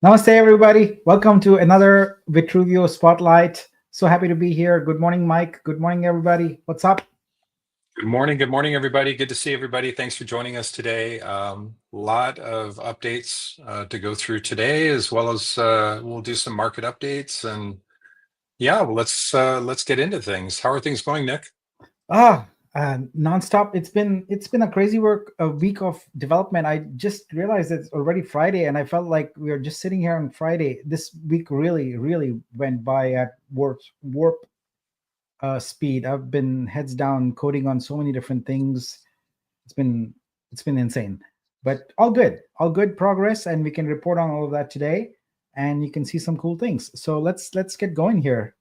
Namaste, everybody. Welcome to another Vitruveo Spotlight. So happy to be here. Good morning, Mike. Good morning, everybody. What's up? Good morning, everybody. Good to see everybody. Thanks for joining us today. Lot of updates to go through today, as well as we'll do some market updates. And yeah, well, let's get into things. How are things going, Nick? Nonstop. It's been a crazy a week of development. I just realized it's already Friday, and I felt like we were just sitting here on Friday. This week really went by at warp speed. I've been heads down coding on so many different things. It's been it's been insane, but all good progress, and we can report on all of that today. And you can see some cool things. So let's get going here.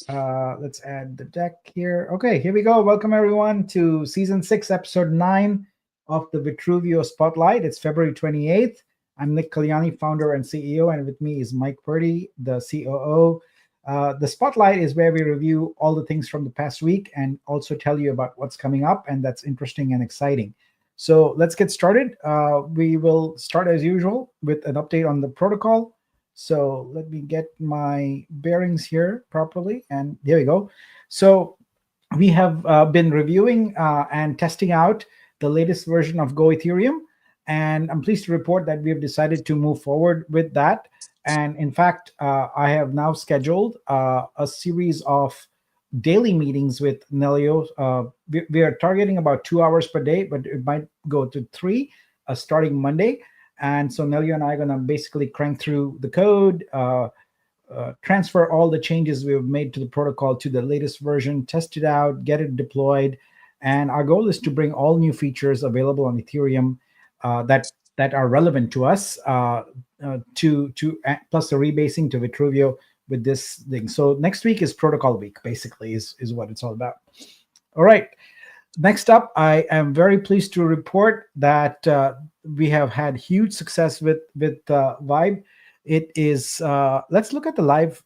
Let's add the deck here. Okay, here we go. Welcome everyone to season 6, episode 9 of the Vitruveo Spotlight. It's February 28th. I'm Nick Kalyani, founder and CEO, and with me is Mike Purdy, the COO. The Spotlight is where we review all the things from the past week and also tell you about what's coming up, and that's interesting and exciting. So let's get started. We will start as usual with an update on the protocol. So let me get my bearings here properly, and there we go. So we have been reviewing and testing out the latest version of Go Ethereum, and I'm pleased to report that we have decided to move forward with that. And in fact, I have now scheduled a series of daily meetings with Nelio. We are targeting about 2 hours per day, but it might go to 3 starting Monday. And so Nelio and I are going to basically crank through the code, transfer all the changes we have made to the protocol to the latest version, test it out, get it deployed. And our goal is to bring all new features available on Ethereum that are relevant to us, plus the rebasing to Vitruveo with this thing. So next week is protocol week, basically, is what it's all about. All right. Next up, I am very pleased to report that we have had huge success with Vibe. It is let's look at the live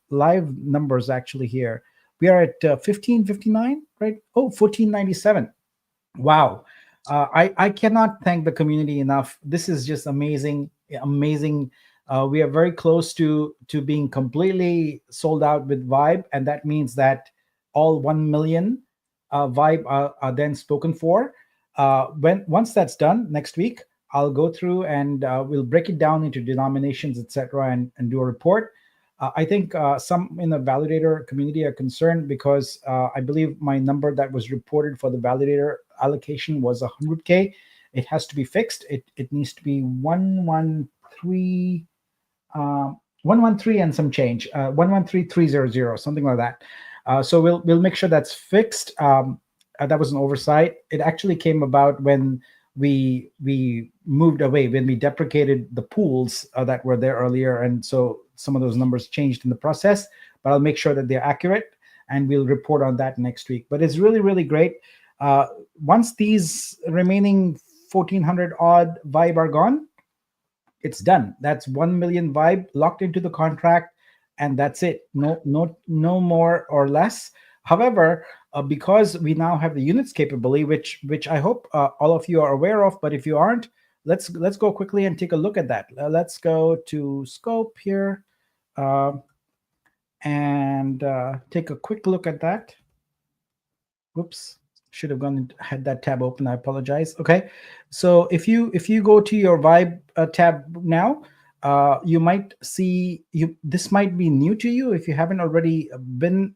numbers actually here. We are at 1559, right? Oh, 1497. Wow. I cannot thank the community enough. This is just amazing. We are very close to being completely sold out with Vibe, and that means that all 1 million Vibe are then spoken for. Once that's done next week, I'll go through and we'll break it down into denominations, etc., and do a report. I think some in the validator community are concerned because I believe my number that was reported for the validator allocation was 100K. It has to be fixed. It needs to be 113 113 and some change, 113300, something like that. So we'll make sure that's fixed. That was an oversight. It actually came about when we moved away, when we deprecated the pools that were there earlier, and so some of those numbers changed in the process. But I'll make sure that they're accurate, and we'll report on that next week. But it's really great. Once these remaining 1400 odd Vibe are gone, it's done. That's 1 million Vibe locked into the contract, and that's it. No more or less. However, because we now have the units capability, which I hope all of you are aware of, but if you aren't, let's go quickly and take a look at that. Let's go to scope here and take a quick look at that. Whoops, should have had that tab open. I apologize. Okay, so if you go to your Vibe tab now, you might see this might be new to you if you haven't already been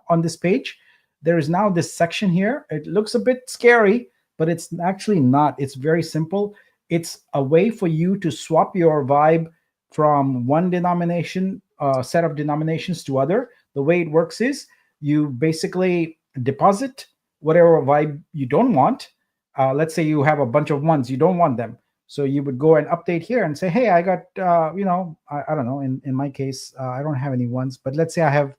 on this page. There is now this section here. It looks a bit scary, but it's actually not. It's very simple. It's a way for you to swap your Vibe from one denomination, set of denominations to other. The way it works is you basically deposit whatever Vibe you don't want. Let's say you have a bunch of ones, you don't want them. So you would go and update here and say, hey, I got, I don't know, in my case, I don't have any ones, but let's say I have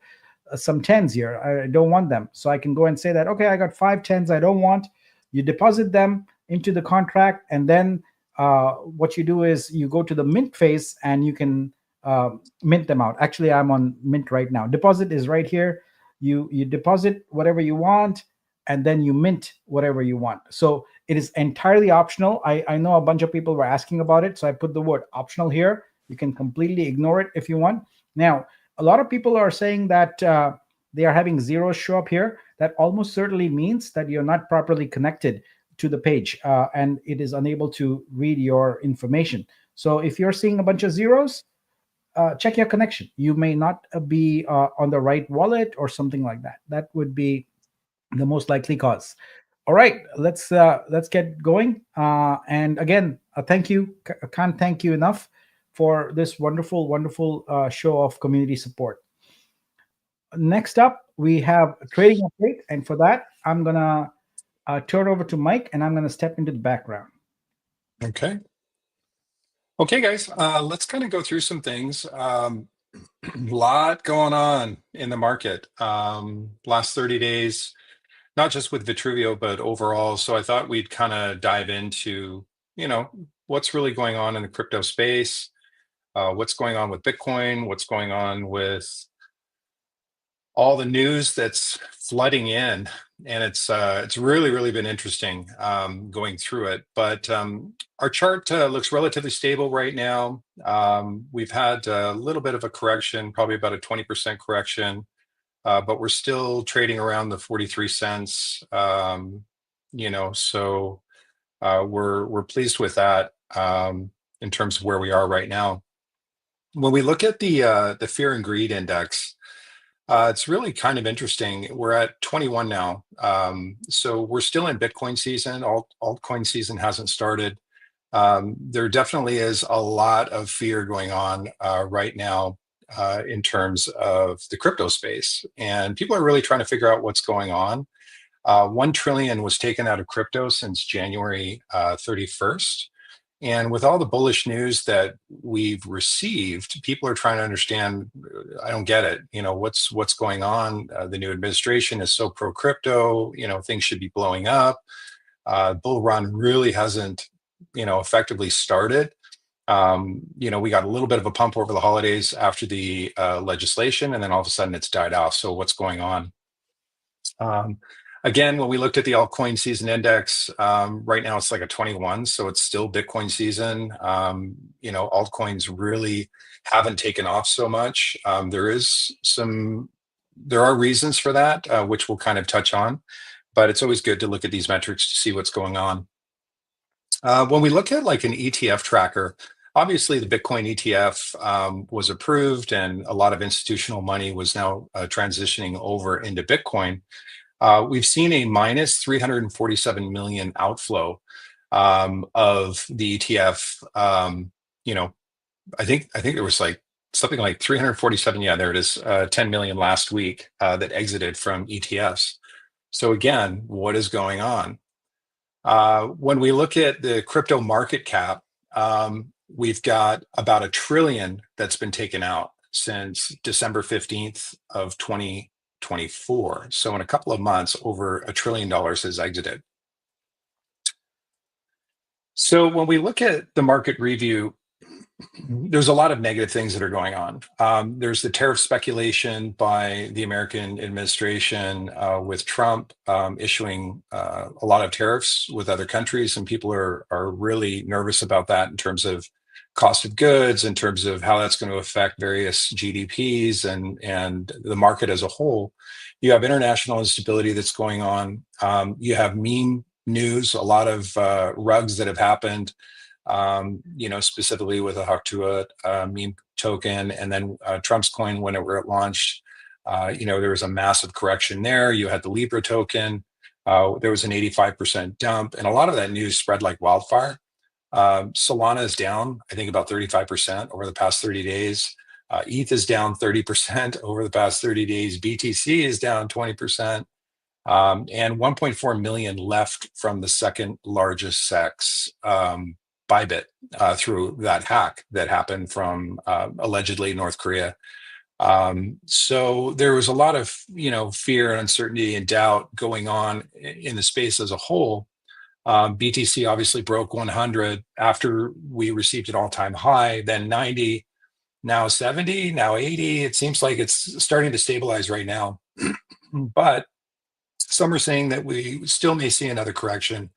some 10s here. I don't want them. So I can go and say that, okay, I got 5 10s I don't want. You deposit them into the contract. And then what you do is you go to the mint phase and you can mint them out. Actually, I'm on mint right now. Deposit is right here. You deposit whatever you want, and then you mint whatever you want. So it is entirely optional. I know a bunch of people were asking about it, so I put the word optional here. You can completely ignore it if you want. Now, a lot of people are saying that they are having zeros show up here. That almost certainly means that you're not properly connected to the page, and it is unable to read your information. So if you're seeing a bunch of zeros, check your connection. You may not be on the right wallet or something like that. That would be the most likely cause. All right, let's get going. And again, thank you. I can't thank you enough for this wonderful, wonderful show of community support. Next up, we have a trading update, and for that, I'm gonna turn over to Mike, and I'm gonna step into the background. Okay. Okay, guys, let's kind of go through some things. Lot going on in the market last 30 days, not just with Vitruveo, but overall. So I thought we'd kind of dive into, what's really going on in the crypto space, what's going on with Bitcoin, what's going on with all the news that's flooding in, and it's really been interesting going through it. But our chart looks relatively stable right now. We've had a little bit of a correction, probably about a 20% correction, but we're still trading around the 43 cents. So we're pleased with that in terms of where we are right now. When we look at the fear and greed index, it's really kind of interesting. We're at 21 now. So we're still in Bitcoin season. Altcoin season hasn't started. There definitely is a lot of fear going on right now in terms of the crypto space. And people are really trying to figure out what's going on. 1 trillion was taken out of crypto since January 31st. And with all the bullish news that we've received, people are trying to understand, I don't get it. What's going on? The new administration is so pro crypto, things should be blowing up. Bull run really hasn't, effectively started. We got a little bit of a pump over the holidays after the legislation, and then all of a sudden it's died off. So what's going on? Again, when we looked at the altcoin season index, right now it's like a 21, so it's still Bitcoin season. Altcoins really haven't taken off so much. There are reasons for that, which we'll kind of touch on, but it's always good to look at these metrics to see what's going on. When we look at like an ETF tracker, obviously the Bitcoin ETF was approved, and a lot of institutional money was now transitioning over into Bitcoin. We've seen a minus 347 million outflow of the ETF. I think there was like something like 347. Yeah, there it is. 10 million last week that exited from ETFs. So again, what is going on? When we look at the crypto market cap, we've got about $1 trillion that's been taken out since December 15th of 2024. So in a couple of months, over $1 trillion has exited. So when we look at the market review, there's a lot of negative things that are going on. There's the tariff speculation by the American administration with Trump issuing a lot of tariffs with other countries, and people are really nervous about that in terms of cost of goods, in terms of how that's going to affect various GDPs and the market as a whole. You have international instability that's going on. You have meme news, a lot of rugs that have happened. Specifically with a Haktua meme token, and then Trump's coin when it launched, there was a massive correction there. You had the Libra token. There was an 85% dump, and a lot of that news spread like wildfire. Solana is down, I think, about 35% over the past 30 days. ETH is down 30% over the past 30 days. BTC is down 20%. And 1.4 million left from the second largest SEX, Bybit, through that hack that happened from allegedly North Korea. So there was a lot of fear and uncertainty and doubt going on in the space as a whole. BTC obviously broke 100 after we received an all-time high, then 90, now 70, now 80. It seems like it's starting to stabilize right now, but some are saying that we still may see another correction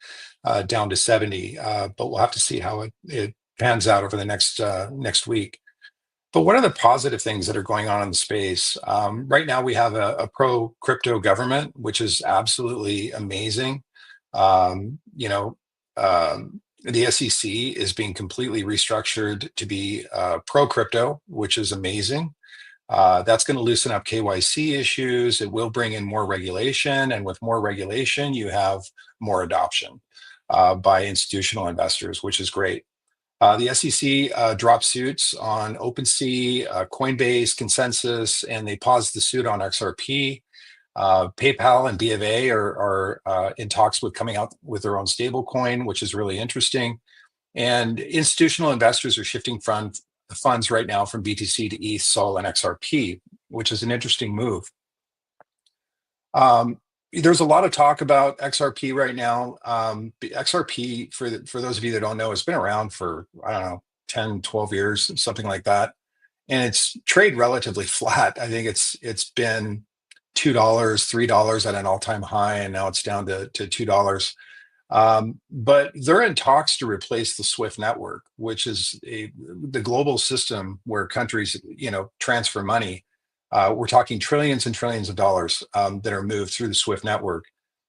down to 70, but we'll have to see how it pans out over the next week. But what are the positive things that are going on in the space? Right now, we have a pro crypto government, which is absolutely amazing. You know, the SEC is being completely restructured to be pro crypto, which is amazing. That's going to loosen up KYC issues. It will bring in more regulation. And with more regulation, you have more adoption by institutional investors, which is great. The SEC dropped suits on OpenSea, Coinbase, Consensus, and they paused the suit on XRP. PayPal and B of A are in talks with coming out with their own stablecoin, which is really interesting. And institutional investors are shifting funds right now from BTC to ETH, SOL, and XRP, which is an interesting move. There's a lot of talk about XRP right now. XRP, for those of you that don't know, has been around for, I don't know, 10, 12 years, something like that. And it's trade relatively flat. I think it's been $2, $3 at an all-time high, and now it's down to $2. But they're in talks to replace the SWIFT network, which is the global system where countries, transfer money. We're talking trillions and trillions of dollars that are moved through the SWIFT network.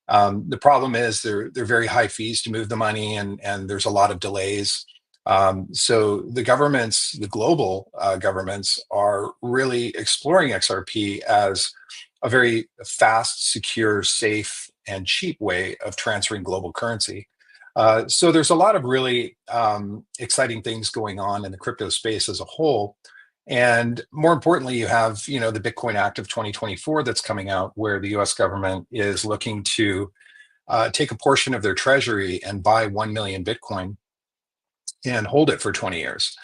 The problem is they're very high fees to move the money, and there's a lot of delays. So the global governments are really exploring XRP as a very fast, secure, safe, and cheap way of transferring global currency. So there's a lot of really exciting things going on in the crypto space as a whole. And more importantly, you have, the Bitcoin Act of 2024 that's coming out, where the US government is looking to take a portion of their treasury and buy 1 million Bitcoin and hold it for 20 years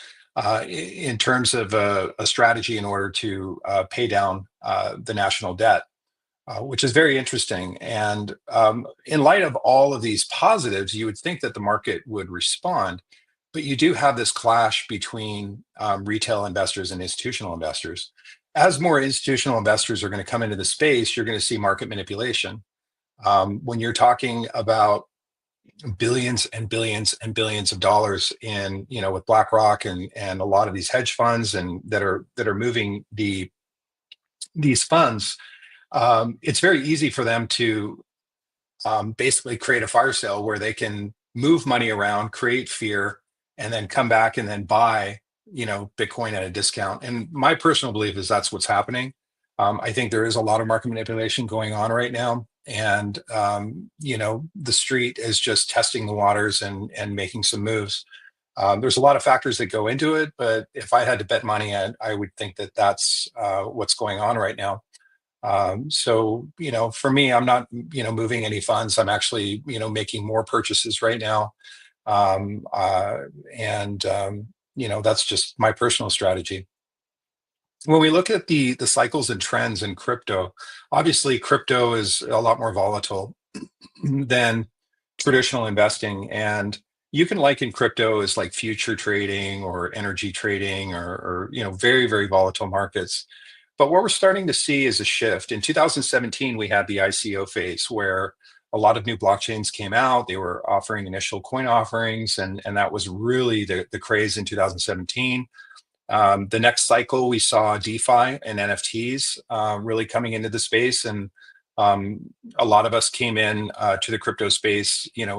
in terms of a strategy in order to pay down the national debt, which is very interesting. And in light of all of these positives, you would think that the market would respond. But you do have this clash between retail investors and institutional investors. As more institutional investors are going to come into the space, you're going to see market manipulation. When you're talking about billions and billions and billions of dollars in, with BlackRock and a lot of these hedge funds and that are moving these funds, it's very easy for them to basically create a fire sale where they can move money around, create fear, and then come back and then buy, Bitcoin at a discount. And my personal belief is that's what's happening. I think there is a lot of market manipulation going on right now. And, the street is just testing the waters and making some moves. There's a lot of factors that go into it, but if I had to bet money, I would think that that's what's going on right now. So, for me, I'm not, moving any funds. I'm actually, making more purchases right now. That's just my personal strategy. When we look at the cycles and trends in crypto, obviously crypto is a lot more volatile than traditional investing. And you can liken crypto as like future trading or energy trading or very, very volatile markets. But what we're starting to see is a shift. In 2017, we had the ICO phase where a lot of new blockchains came out. They were offering initial coin offerings, and that was really the craze in 2017. The next cycle, we saw DeFi and NFTs really coming into the space, and a lot of us came in to the crypto space, kind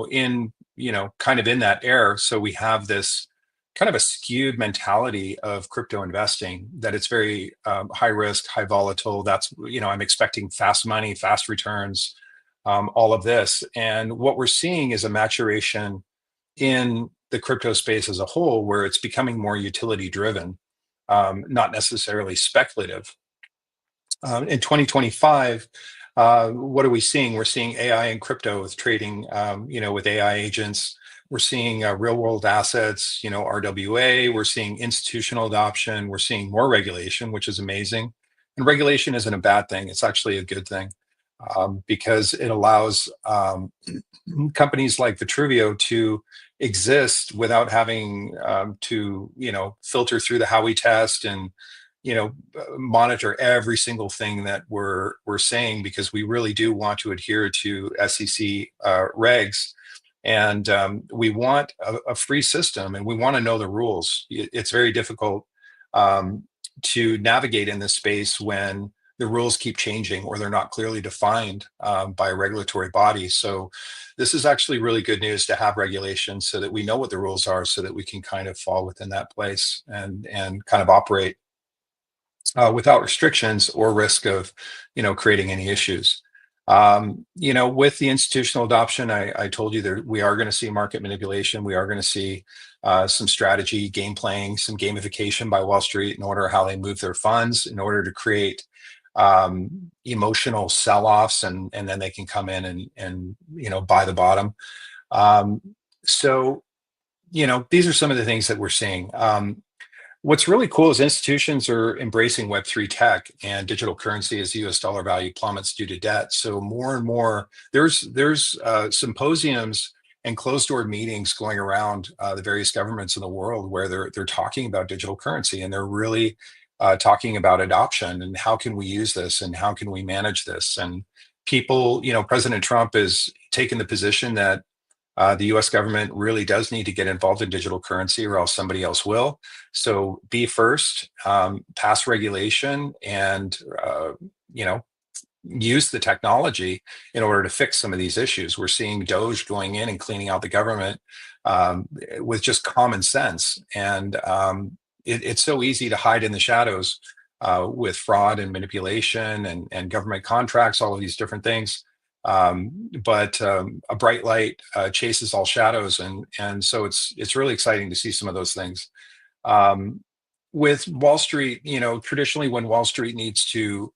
of in that era. So we have this kind of a skewed mentality of crypto investing, that it's very high risk, high volatile. That's, I'm expecting fast money, fast returns, all of this. And what we're seeing is a maturation in the crypto space as a whole, where it's becoming more utility driven, not necessarily speculative. In 2025, what are we seeing? We're seeing AI and crypto with trading, with AI agents. We're seeing real world assets, RWA. We're seeing institutional adoption. We're seeing more regulation, which is amazing. And regulation isn't a bad thing. It's actually a good thing, because it allows companies like VITRUVEO to exist without having to, filter through the Howey test and, monitor every single thing that we're saying, because we really do want to adhere to SEC regs. And we want a free system, and we want to know the rules. It's very difficult to navigate in this space when the rules keep changing or they're not clearly defined by a regulatory body. So this is actually really good news to have regulations so that we know what the rules are, so that we can kind of fall within that place and kind of operate without restrictions or risk of, creating any issues. With the institutional adoption, I told you that we are going to see market manipulation. We are going to see some strategy, game playing, some gamification by Wall Street in order how they move their funds in order to create emotional sell-offs, and then they can come in and buy the bottom. So these are some of the things that we're seeing. What's really cool is institutions are embracing Web3 tech and digital currency as the US dollar value plummets due to debt. So more and more, there's symposiums and closed-door meetings going around the various governments in the world where they're talking about digital currency, and they're really talking about adoption and how can we use this and how can we manage this. And people, President Trump has taken the position that the US government really does need to get involved in digital currency or else somebody else will. So be first, pass regulation, and use the technology in order to fix some of these issues. We're seeing Doge going in and cleaning out the government with just common sense. And it's so easy to hide in the shadows with fraud and manipulation and government contracts, all of these different things. But a bright light chases all shadows, and so it's really exciting to see some of those things. With Wall Street, traditionally when Wall Street needs to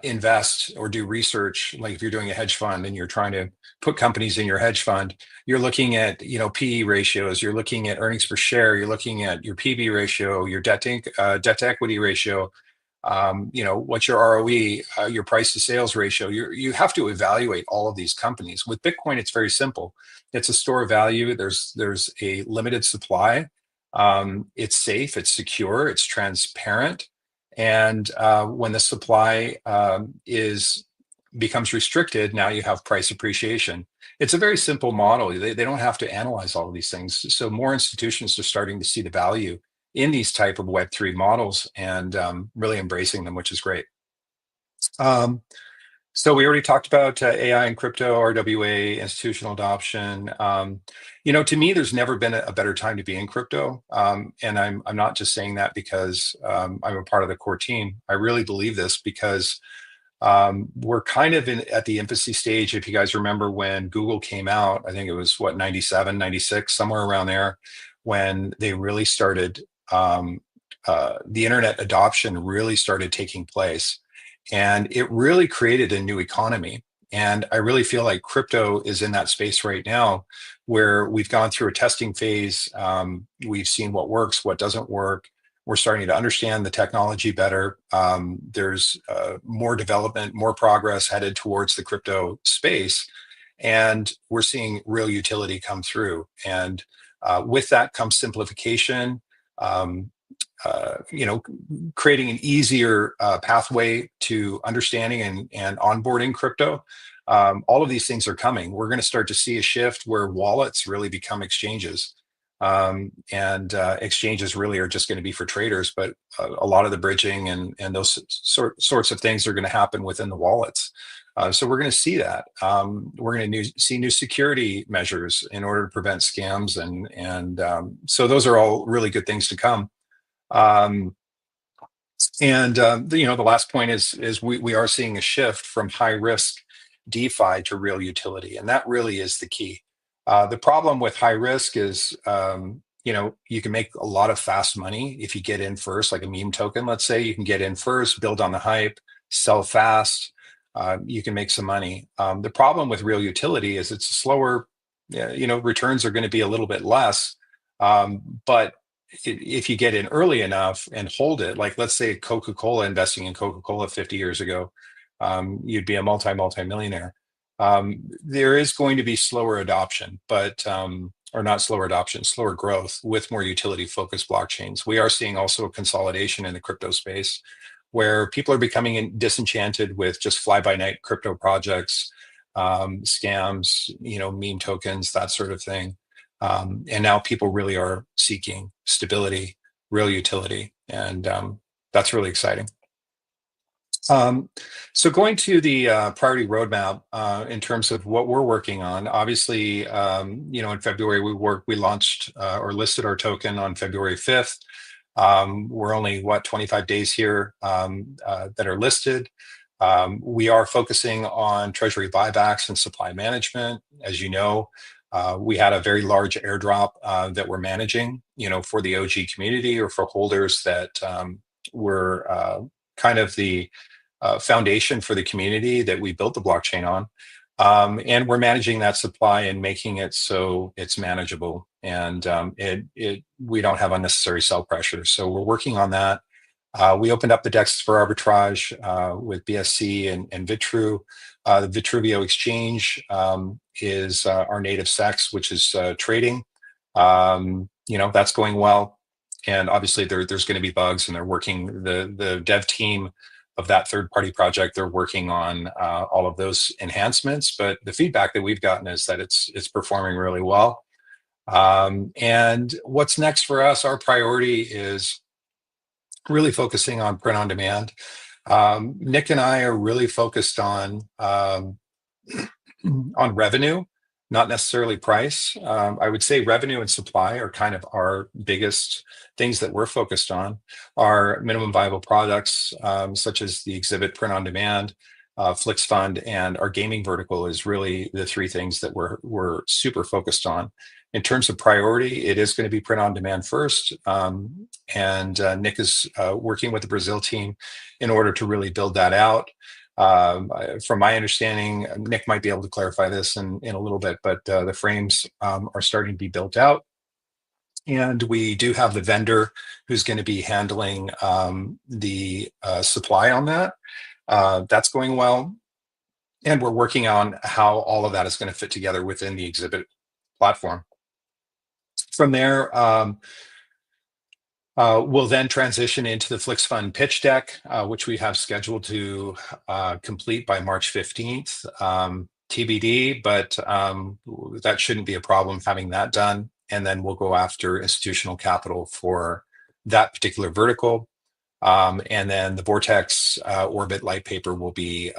invest or do research, like if you're doing a hedge fund and you're trying to put companies in your hedge fund, you're looking at PE ratios, you're looking at earnings per share, you're looking at your PB ratio, your debt to equity ratio. What's your ROE, your price to sales ratio. You have to evaluate all of these companies. With Bitcoin, it's very simple. It's a store of value. There's a limited supply. It's safe, it's secure, it's transparent. And when the supply becomes restricted, now you have price appreciation. It's a very simple model. They don't have to analyze all of these things. So more institutions are starting to see the value in these type of Web3 models and really embracing them, which is great. So we already talked about AI and crypto, RWA, institutional adoption. To me, there's never been a better time to be in crypto. And I'm not just saying that because I'm a part of the core team. I really believe this because we're kind of at the infancy stage. If you guys remember when Google came out, I think it was 97, 96, somewhere around there, when they really started the internet adoption really started taking place, and it really created a new economy. And I really feel like crypto is in that space right now, where we've gone through a testing phase. We've seen what works, what doesn't work. We're starting to understand the technology better. There's more development, more progress headed towards the crypto space, and we're seeing real utility come through. And with that comes simplification. Creating an easier pathway to understanding and onboarding crypto. All of these things are coming. We're going to start to see a shift where wallets really become exchanges. And exchanges really are just going to be for traders, but a lot of the bridging and those sorts of things are going to happen within the wallets. So we're going to see that. We're going to see new security measures in order to prevent scams, and so those are all really good things to come. The last point is we are seeing a shift from high risk DeFi to real utility, and that really is the key. The problem with high risk is, you can make a lot of fast money if you get in first, like a meme token. Let's say you can get in first, build on the hype, sell fast. You can make some money. The problem with real utility is it's slower. Returns are going to be a little bit less, but if you get in early enough and hold it, like let's say Coca-Cola, investing in Coca-Cola 50 years ago, you'd be a multi-millionaire. There is going to be slower adoption, or not slower adoption, slower growth with more utility focused blockchains. We are seeing also a consolidation in the crypto space where people are becoming disenchanted with just fly by night crypto projects. scams, meme tokens, that sort of thing. And now people really are seeking stability, real utility, and that's really exciting. So going to the priority roadmap in terms of what we're working on, obviously, in February we launched or listed our token on February 5th. We're only 25 days here that are listed. We are focusing on treasury buybacks and supply management. As you know, we had a very large airdrop that we're managing, for the OG community or for holders that were kind of the foundation for the community that we built the blockchain on. And we're managing that supply and making it so it's manageable, and we don't have unnecessary sell pressure. So we're working on that. We opened up the DEX for arbitrage with BSC and VITRU. The VITRUVEO exchange is our native SEX, which is trading. That's going well. And obviously there's going to be bugs, and they're working, the dev team of that third-party project, they're working on all of those enhancements. But the feedback that we've gotten is that it's performing really well. And what's next for us, our priority is really focusing on print on demand. Nick and I are really focused on revenue, not necessarily price. I would say revenue and supply are kind of our biggest things that we're focused on. Our minimum viable products, such as the exhibit print on demand, Flix Fund, and our gaming vertical is really the three things that we're super focused on. In terms of priority, it is going to be print on demand first. And Nick is working with the Brazil team in order to really build that out. From my understanding, Nick might be able to clarify this in a little bit, but the frames are starting to be built out. And we do have the vendor who's going to be handling the supply on that. That's going well. And we're working on how all of that is going to fit together within the exhibit platform. From there, we'll then transition into the Flix Fund pitch deck, which we have scheduled to complete by March 15th. TBD, but that shouldn't be a problem having that done. And then we'll go after institutional capital for that particular vertical. And then the Vortex Orbit light paper will be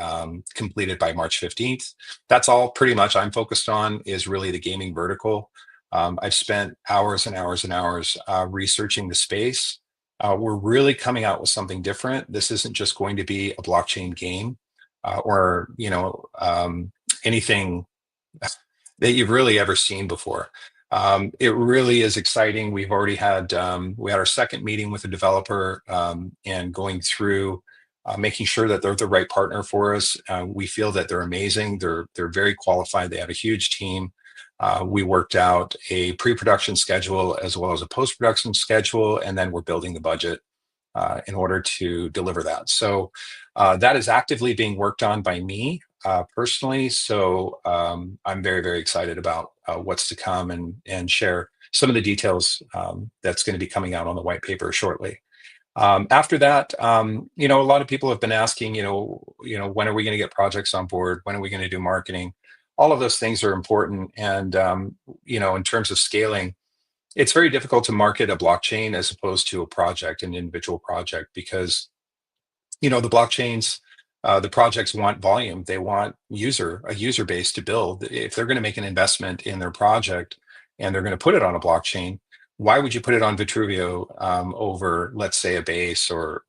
completed by March 15th. That's all pretty much I'm focused on, is really the gaming vertical. I've spent hours and hours and hours researching the space. We're really coming out with something different. This isn't just going to be a blockchain game or anything that you've really ever seen before. It really is exciting. We've already had we had our second meeting with the developer and going through making sure that they're the right partner for us. We feel that they're amazing. They're very qualified. They have a huge team. We worked out a pre-production schedule as well as a post-production schedule, and then we're building the budget in order to deliver that. So that is actively being worked on by me personally. So I'm very, very excited about what's to come and share some of the details that's going to be coming out on the white paper shortly. After that, a lot of people have been asking, when are we going to get projects on board? When are we going to do marketing? All of those things are important. And, in terms of scaling, it's very difficult to market a blockchain as opposed to a project, an individual project, because, the blockchains, the projects want volume. They want a user base to build. If they're going to make an investment in their project and they're going to put it on a blockchain, why would you put it on VITRUVEO over, let's say, a base or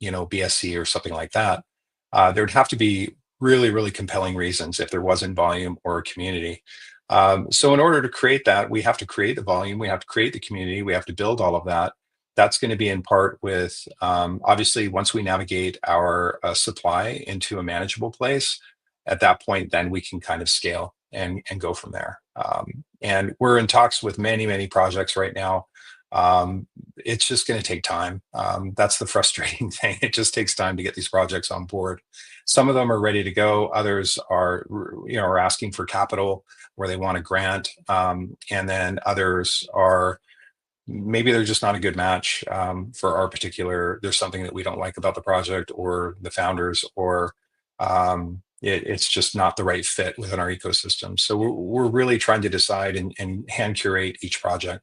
BSC or something like that? There'd have to be really, really compelling reasons if there wasn't volume or a community. So in order to create that, we have to create the volume, we have to create the community, we have to build all of that. That's going to be in part with, obviously, once we navigate our supply into a manageable place, at that point, then we can kind of scale and go from there. And we're in talks with many, many projects right now. It's just going to take time. That's the frustrating thing. It just takes time to get these projects on board. Some of them are ready to go. Others are asking for capital where they want a grant. And then others are, maybe they're just not a good match for our particular, there's something that we don't like about the project or the founders, or it's just not the right fit within our ecosystem. So we're really trying to decide and hand curate each project.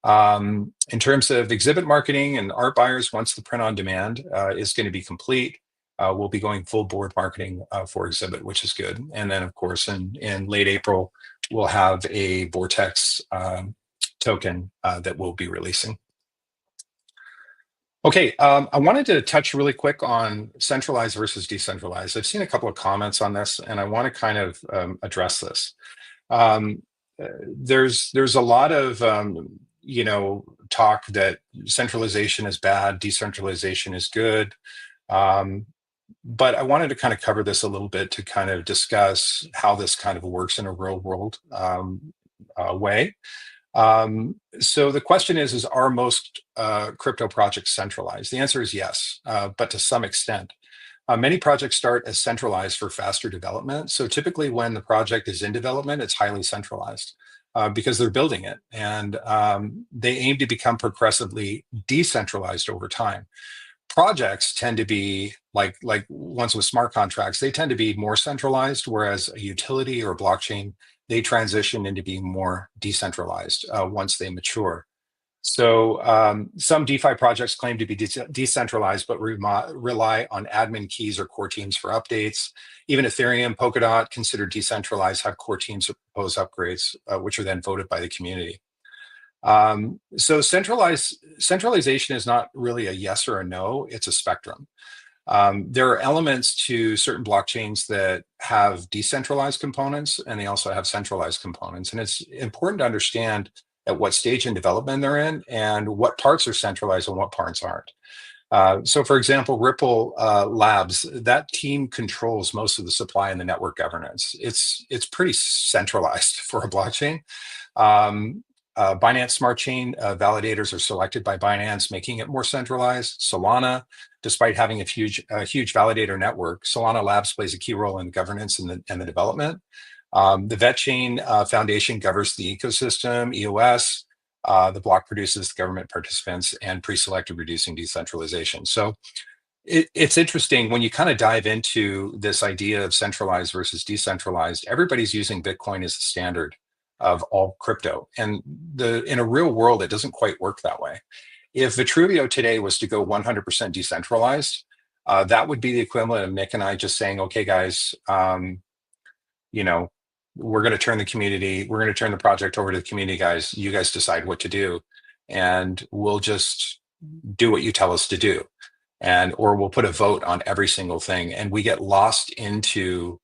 In terms of exhibit marketing and art buyers, once the print on demand is going to be complete, we'll be going full board marketing for exhibit, which is good. And then, of course, in late April, we'll have a Vortex token that we'll be releasing. Okay, I wanted to touch really quick on centralized versus decentralized. I've seen a couple of comments on this, and I want to kind of address this. There's a lot of talk that centralization is bad, decentralization is good. But I wanted to kind of cover this a little bit to kind of discuss how this kind of works in a real world way. So the question is are most crypto projects centralized? The answer is yes, but to some extent. Many projects start as centralized for faster development. So typically when the project is in development, it's highly centralized because they're building it. And they aim to become progressively decentralized over time. Projects tend to be like ones with smart contracts, they tend to be more centralized, whereas a utility or a blockchain, they transition into being more decentralized once they mature. So some DeFi projects claim to be decentralized, but rely on admin keys or core teams for updates. Even Ethereum, Polkadot, considered decentralized, have core teams that propose upgrades, which are then voted by the community. So centralization is not really a yes or a no, it's a spectrum. There are elements to certain blockchains that have decentralized components, and they also have centralized components. And it's important to understand at what stage in development they're in and what parts are centralized and what parts aren't. So for example, Ripple Labs, that team controls most of the supply and the network governance. It's pretty centralized for a blockchain. Binance Smart Chain validators are selected by Binance, making it more centralized. Solana, despite having a huge validator network, Solana Labs plays a key role in governance and the development. The VetChain Foundation governs the ecosystem. EOS, the block produces the government participants and pre-selected, reducing decentralization. So it's interesting when you kind of dive into this idea of centralized versus decentralized. Everybody's using Bitcoin as the standard of all crypto, and in a real world, it doesn't quite work that way. If VITRUVEO today was to go 100% decentralized, that would be the equivalent of Nick and I just saying, "Okay, guys, we're going to turn the project over to the community, guys. You guys decide what to do, and we'll just do what you tell us to do, or we'll put a vote on every single thing, and we get lost into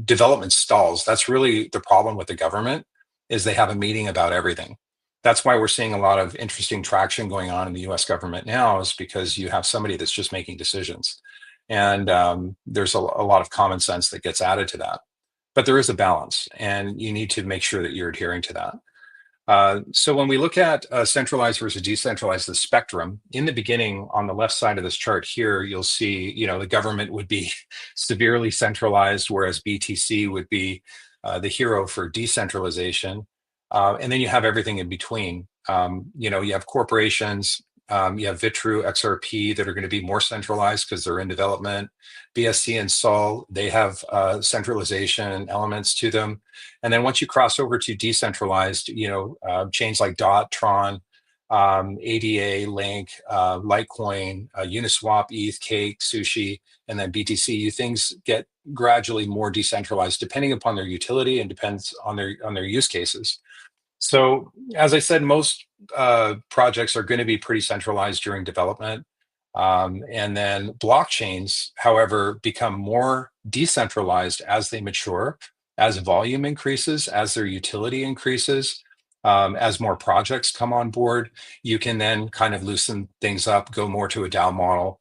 development stalls." That's really the problem with the government, is they have a meeting about everything. That's why we're seeing a lot of interesting traction going on in the US government now, is because you have somebody that's just making decisions. And there's a lot of common sense that gets added to that. But there is a balance, and you need to make sure that you're adhering to that. So when we look at centralized versus decentralized, the spectrum, in the beginning on the left side of this chart here, you'll see, the government would be severely centralized, whereas BTC would be the hero for decentralization. And then you have everything in between. You have corporations, you have VITRU, XRP that are going to be more centralized because they're in development. BSC and Sol, they have centralization elements to them. And then once you cross over to decentralized, chains like DOT, Tron, ADA, Link, Litecoin, Uniswap, ETH, Cake, Sushi, and then BTC, things get gradually more decentralized depending upon their utility and depends on their use cases. So as I said, most projects are going to be pretty centralized during development. And then blockchains, however, become more decentralized as they mature, as volume increases, as their utility increases, as more projects come on board. You can then kind of loosen things up, go more to a DAO model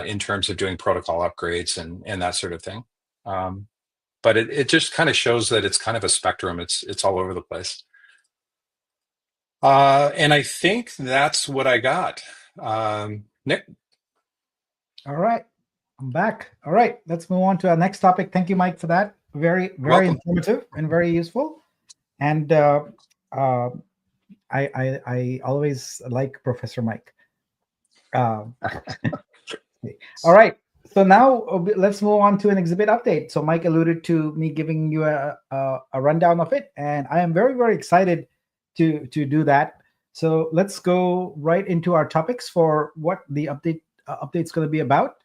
in terms of doing protocol upgrades and that sort of thing. But it just kind of shows that it's kind of a spectrum. It's all over the place. And I think that's what I got. Nick? All right, I'm back. All right, let's move on to our next topic. Thank you, Mike, for that. Very informative and very useful. And I always like Professor Mike. All right, So now let's move on to an exhibit update. So Mike alluded to me giving you a rundown of it, and I am very very excited to do that. So let's go right into our topics for what the update's going to be about.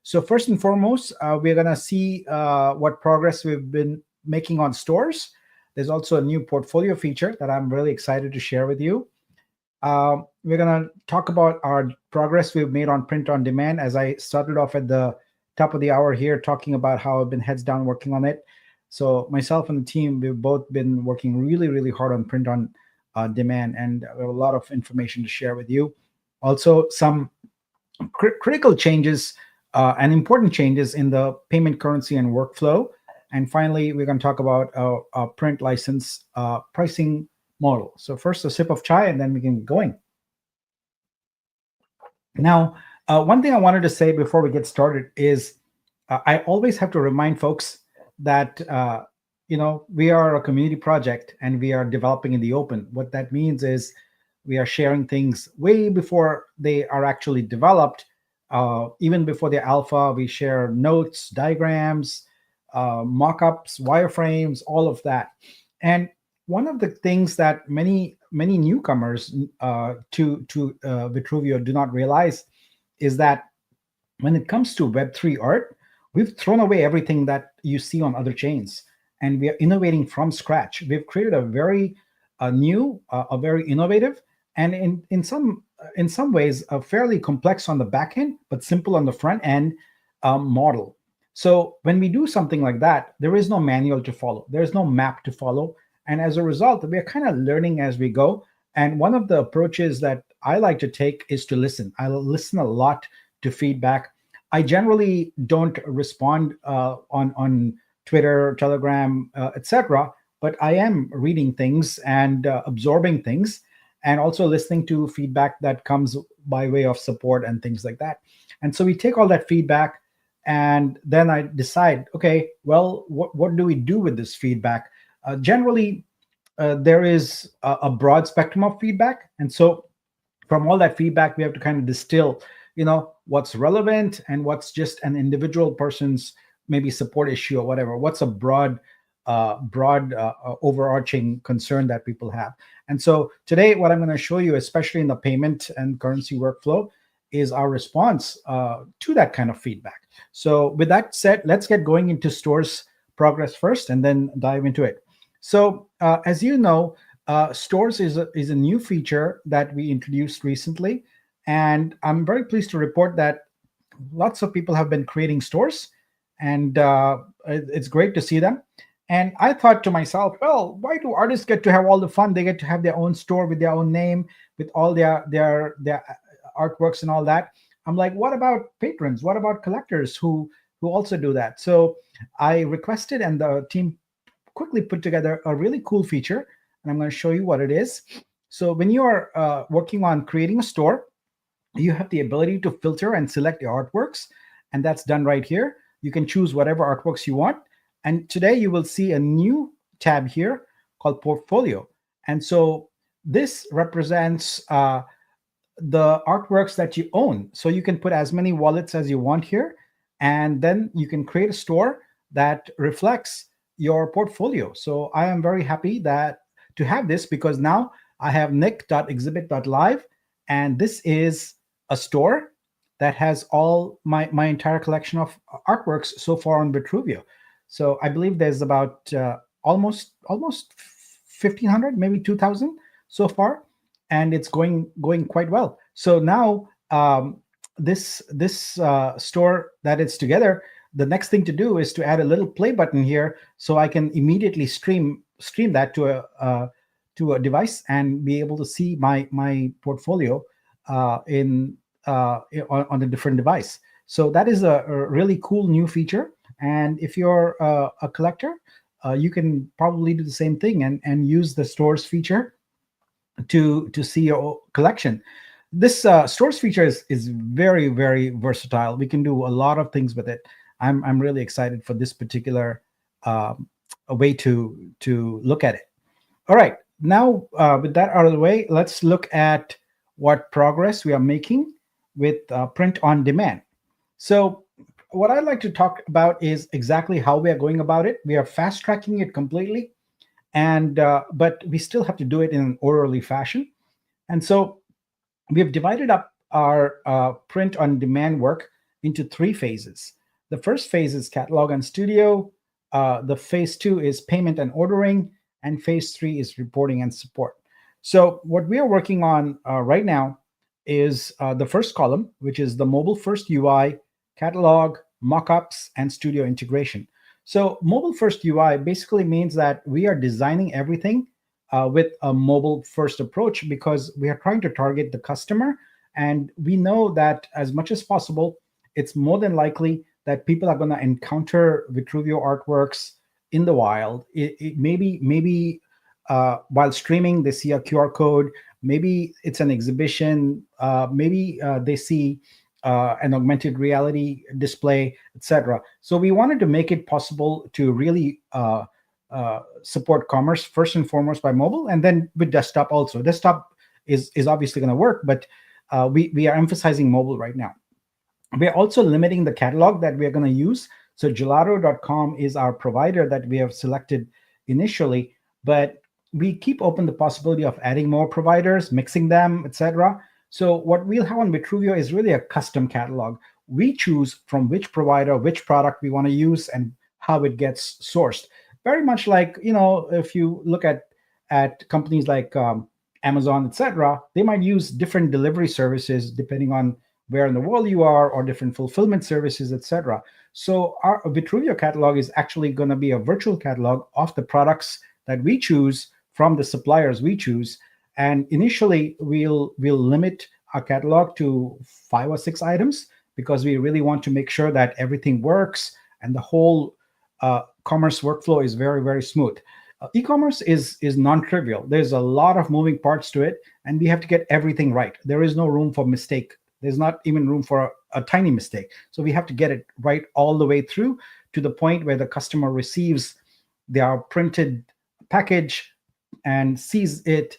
So first and foremost, we're going to see what progress we've been making on stores. There's also a new portfolio feature that I'm really excited to share with you. We're going to talk about our progress we've made on print on demand, as I started off at the top of the hour here talking about how I've been heads down working on it. So myself and the team, we've both been working really, really hard on print on demand, and we have a lot of information to share with you. Also, some critical changes and important changes in the payment currency and workflow. And finally, we're going to talk about a print license pricing model. So first, a sip of chai, and then we can get going. Now, one thing I wanted to say before we get started is I always have to remind folks that we are a community project and we are developing in the open. What that means is we are sharing things way before they are actually developed. Even before the alpha, we share notes, diagrams, mock-ups, wireframes, all of that. And one of the things that many newcomers to Vitruveo do not realize is that when it comes to Web3 art, we've thrown away everything that you see on other chains, and we are innovating from scratch. We've created a very new, a very innovative, and in some ways a fairly complex on the back end, but simple on the front end model. So when we do something like that, there is no manual to follow. There is no map to follow. And as a result, we're kind of learning as we go. And one of the approaches that I like to take is to listen. I listen a lot to feedback. I generally don't respond on Twitter, Telegram, etc. But I am reading things and absorbing things, and also listening to feedback that comes by way of support and things like that. And so we take all that feedback, and then I decide, okay, well, what do we do with this feedback? Generally, there is a broad spectrum of feedback, and so from all that feedback, we have to kind of distill, what's relevant and what's just an individual person's maybe support issue or whatever. What's a broad overarching concern that people have. And so today, what I'm going to show you, especially in the payment and currency workflow, is our response to that kind of feedback. So with that said, let's get going into stores progress first and then dive into it. So as you know, stores is a new feature that we introduced recently. And I'm very pleased to report that lots of people have been creating stores, and it's great to see them. And I thought to myself, well, why do artists get to have all the fun? They get to have their own store with their own name, with all their artworks and all that. I'm like, what about patrons? What about collectors who also do that? So I requested, and the team quickly put together a really cool feature, and I'm going to show you what it is. So when you are working on creating a store, you have the ability to filter and select your artworks, and that's done right here. You can choose whatever artworks you want. And today you will see a new tab here called Portfolio. And so this represents the artworks that you own. So you can put as many wallets as you want here, and then you can create a store that reflects your portfolio. So I am very happy to have this, because now I have nick.exhibit.live, and this is a store that has all my entire collection of artworks so far on Vitruveo. So I believe there's about almost 1,500, maybe 2,000 so far, and it's going quite well. So now this store that it's together, the next thing to do is to add a little play button here, so I can immediately stream that to a device and be able to see my portfolio on a different device. So that is a really cool new feature. And if you're a collector, you can probably do the same thing and use the stores feature to see your collection. This stores feature is very, very versatile. We can do a lot of things with it. I'm really excited for this particular way to look at it. All right, now with that out of the way, let's look at what progress we are making with print on demand. So what I'd like to talk about is exactly how we are going about it. We are fast tracking it completely, and but we still have to do it in an orderly fashion. And so we have divided up our print on demand work into three phases. The first phase is catalog and studio. The phase two is payment and ordering, and phase three is reporting and support. So what we are working on right now is the first column, which is the mobile first UI, catalog, mockups, and studio integration. So mobile first UI basically means that we are designing everything with a mobile first approach because we are trying to target the customer. And we know that as much as possible, it's more than likely that people are going to encounter Vitruveo artworks in the wild. Maybe while streaming, they see a QR code. Maybe it's an exhibition. Maybe they see an augmented reality display, etc. So we wanted to make it possible to really support commerce first and foremost by mobile, and then with desktop also. Desktop is obviously going to work, but we are emphasizing mobile right now. We're also limiting the catalog that we are going to use. So gelato.com is our provider that we have selected initially, but we keep open the possibility of adding more providers, mixing them, etc. So what we'll have on Vitruveo is really a custom catalog. We choose from which provider, which product we want to use, and how it gets sourced. Very much like, if you look at companies like Amazon, etc., they might use different delivery services depending on where in the world you are, or different fulfillment services, etc. So our Vitruveo catalog is actually going to be a virtual catalog of the products that we choose from the suppliers we choose. And initially, we'll limit our catalog to 5 or 6 items because we really want to make sure that everything works and the whole commerce workflow is very, very smooth. E-commerce is non-trivial. There's a lot of moving parts to it, and we have to get everything right. There is no room for mistake. There's not even room for a tiny mistake. So we have to get it right all the way through to the point where the customer receives their printed package and sees it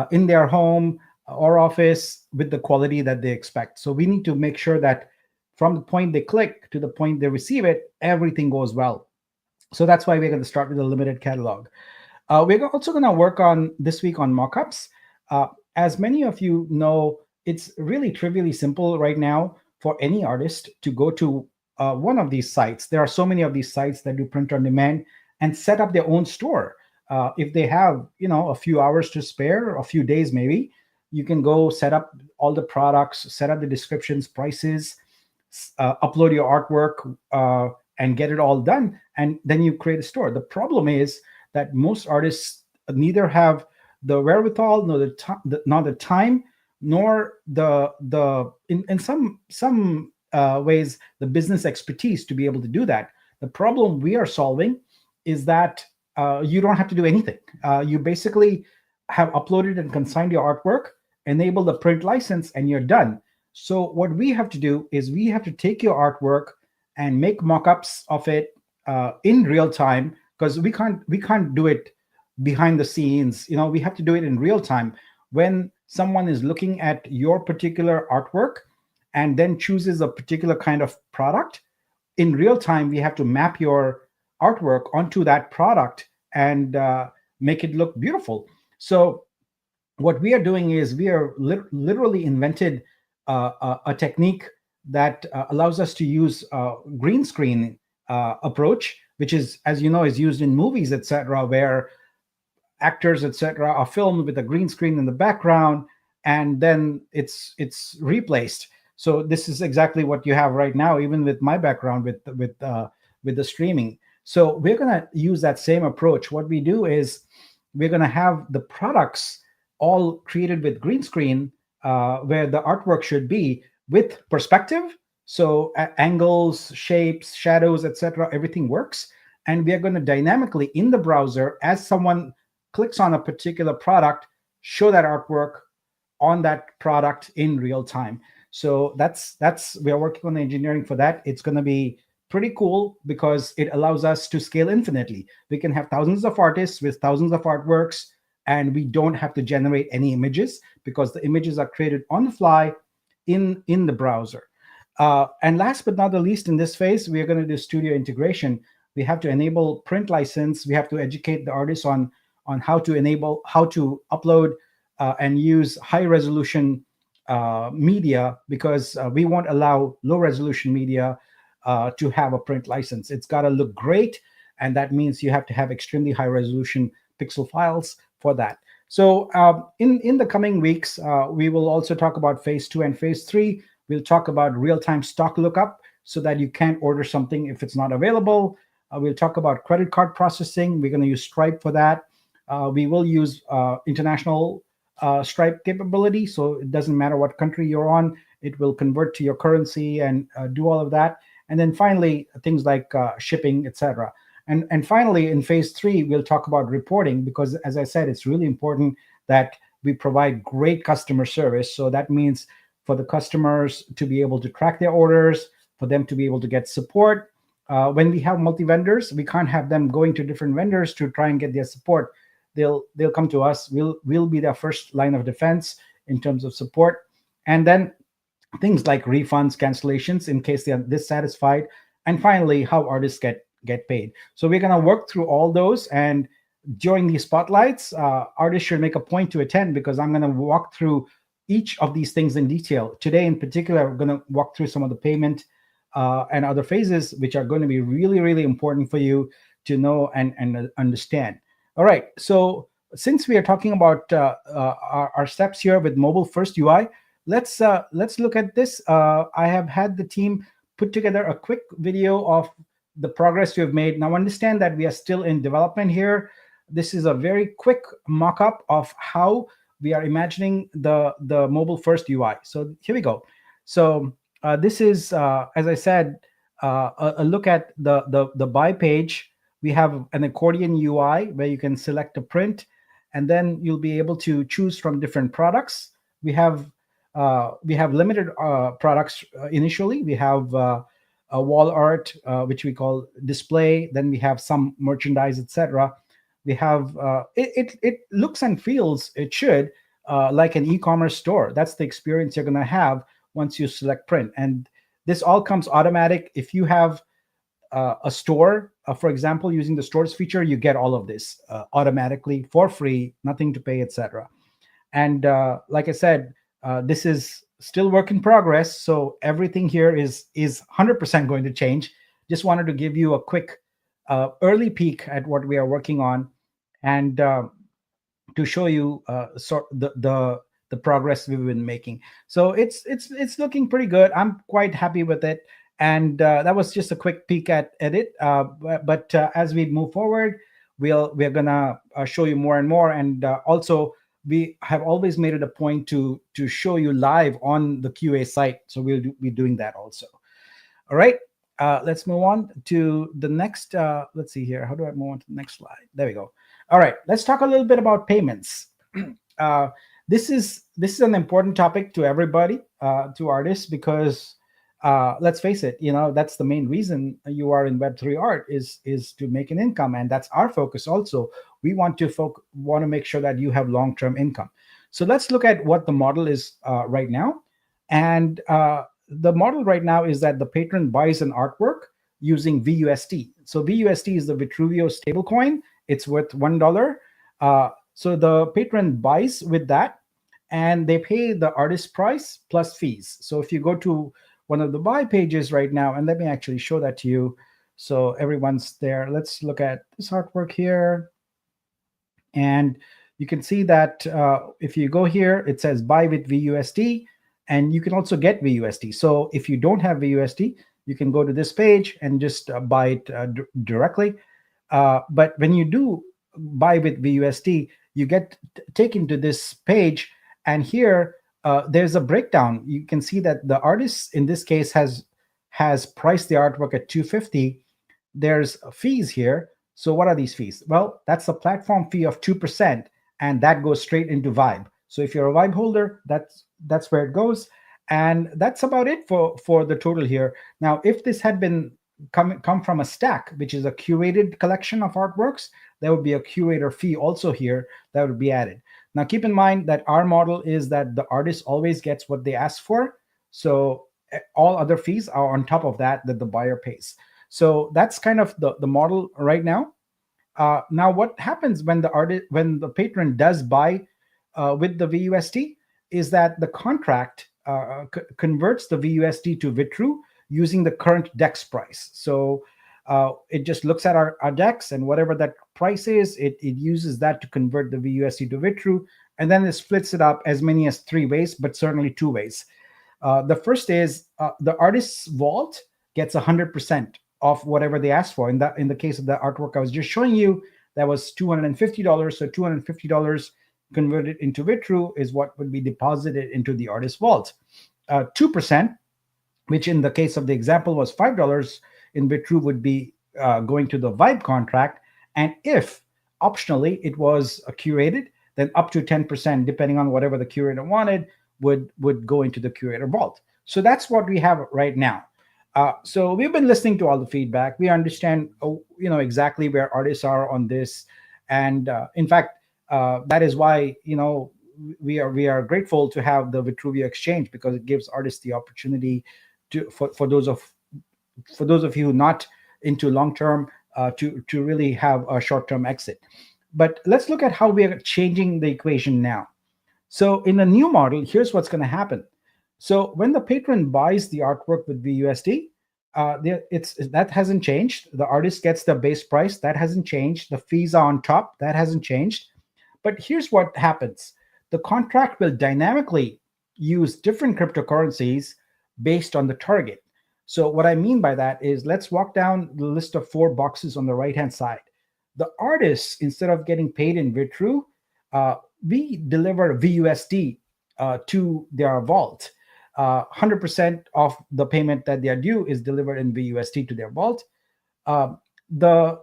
in their home or office with the quality that they expect. So we need to make sure that from the point they click to the point they receive it, everything goes well. So that's why we're going to start with a limited catalog. We're also going to work on this week on mockups. As many of you know, it's really trivially simple right now for any artist to go to one of these sites. There are so many of these sites that do print on demand and set up their own store. If they have, a few hours to spare, a few days maybe, you can go set up all the products, set up the descriptions, prices, upload your artwork, and get it all done. And then you create a store. The problem is that most artists neither have the wherewithal, nor the time, nor in some ways the business expertise to be able to do that. The problem we are solving is that you don't have to do anything. You basically have uploaded and consigned your artwork, enable the print license, and you're done. So what we have to do is we have to take your artwork and make mock-ups of it in real time, because we can't do it behind the scenes. We have to do it in real time. When someone is looking at your particular artwork and then chooses a particular kind of product, in real time, we have to map your artwork onto that product and make it look beautiful. So what we are doing is we are literally invented a technique that allows us to use green screen approach, which is, as you know, is used in movies, etc., where actors, etc., are filmed with a green screen in the background, and then it's replaced. So this is exactly what you have right now, even with my background with the streaming. So we're going to use that same approach. What we do is we're going to have the products all created with green screen, where the artwork should be with perspective. So angles, shapes, shadows, etc., everything works. And we are going to dynamically in the browser, as someone clicks on a particular product, show that artwork on that product in real time. So that's we are working on the engineering for that. It's going to be pretty cool because it allows us to scale infinitely. We can have thousands of artists with thousands of artworks, and we don't have to generate any images because the images are created on the fly in the browser. And last but not the least, in this phase, we are going to do studio integration. We have to enable print license. We have to educate the artists on how to upload and use high resolution media, because we won't allow low resolution media to have a print license. It's got to look great, and that means you have to have extremely high resolution pixel files for that. So in the coming weeks, we will also talk about phase 2 and phase 3. We'll talk about real-time stock lookup so that you can't order something if it's not available. We'll talk about credit card processing. We're going to use Stripe for that. We will use international Stripe capability, so it doesn't matter what country you're on. It will convert to your currency and do all of that. And then finally, things like shipping, etc. And finally, in phase 3, we'll talk about reporting, because as I said, it's really important that we provide great customer service. So that means for the customers to be able to track their orders, for them to be able to get support. When we have multi-vendors, we can't have them going to different vendors to try and get their support. They'll come to us. We'll be their first line of defense in terms of support. And then things like refunds, cancellations in case they are dissatisfied. And finally, how artists get paid. So we're going to work through all those. And during these spotlights, artists should make a point to attend, because I'm going to walk through each of these things in detail. Today in particular, we're going to walk through some of the payment and other phases, which are going to be really, really important for you to know and understand. All right. So since we are talking about our steps here with mobile first UI, let's look at this. I have had the team put together a quick video of the progress we have made. Now understand that we are still in development here. This is a very quick mock-up of how we are imagining the mobile first UI. So here we go. So this is, as I said, a look at the buy page. We have an accordion UI where you can select a print, and then you'll be able to choose from different products. We have limited products initially. We have a wall art, which we call display. Then we have some merchandise, etc. We have it looks and feels, it should, like an e-commerce store. That's the experience you're going to have once you select print. And this all comes automatic. If you have a store, for example, using the stores feature, you get all of this automatically for free, nothing to pay, etc. And like I said, this is still work in progress. So everything here is 100% going to change. Just wanted to give you a quick early peek at what we are working on, and to show you the progress we've been making. So it's looking pretty good. I'm quite happy with it. And that was just a quick peek at it. But as we move forward, we're gonna show you more and more. And also, we have always made it a point to show you live on the QA site. So we'll be doing that also. All right. Let's move on to the next. Let's see here. How do I move on to the next slide? There we go. All right. Let's talk a little bit about payments. This is an important topic to everybody, to artists, because let's face it, that's the main reason you are in Web3 art is to make an income, and that's our focus also. We want to make sure that you have long-term income. So let's look at what the model is right now. And the model right now is that the patron buys an artwork using VUSD. So VUSD is the Vitruveo stablecoin. It's worth $1. So the patron buys with that, and they pay the artist price plus fees. So if you go to one of the buy pages right now, and let me actually show that to you so everyone's there. Let's look at this artwork here. And you can see that if you go here, it says buy with VUSD, and you can also get VUSD. So if you don't have VUSD, you can go to this page and just buy it directly. But when you do buy with VUSD, you get taken to this page, and here there's a breakdown. You can see that the artist in this case has priced the artwork at $250. There's fees here. So what are these fees? Well, that's a platform fee of 2%, and that goes straight into Vibe. So if you're a Vibe holder, that's where it goes, and that's about it for the total here. Now, if this had been come from a stack, which is a curated collection of artworks, there would be a curator fee also here that would be added. Now, keep in mind that our model is that the artist always gets what they ask for. So all other fees are on top of that the buyer pays. So that's kind of the model right now. Now, what happens when the patron does buy with the VUSD is that the contract converts the VUSD to VITRU using the current DEX price. So it just looks at our DEX, and whatever that price is, it uses that to convert the VUSD to VITRU, and then it splits it up as many as 3 ways, but certainly 2 ways. The first is the artist's vault gets 100% of whatever they asked for. In the case of the artwork I was just showing you, that was $250. So $250 converted into VITRU is what would be deposited into the artist's vault. 2%, which in the case of the example was $5 in VITRU, would be going to the Vibe contract. And if optionally it was curated, then up to 10%, depending on whatever the curator wanted, would go into the curator vault. So that's what we have right now. So we've been listening to all the feedback. We understand, exactly where artists are on this, and in fact, that is why we are grateful to have the VITRUVEO exchange, because it gives artists the opportunity to for those of you not into long term to really have a short term exit. But let's look at how we are changing the equation now. So in a new model, here's what's going to happen. So when the patron buys the artwork with VUSD, that hasn't changed. The artist gets the base price. That hasn't changed. The fees are on top. That hasn't changed. But here's what happens. The contract will dynamically use different cryptocurrencies based on the target. So what I mean by that is, let's walk down the list of 4 boxes on the right-hand side. The artists, instead of getting paid in VITRU, we deliver VUSD to their vault. 100% of the payment that they are due is delivered in VUSD to their vault. The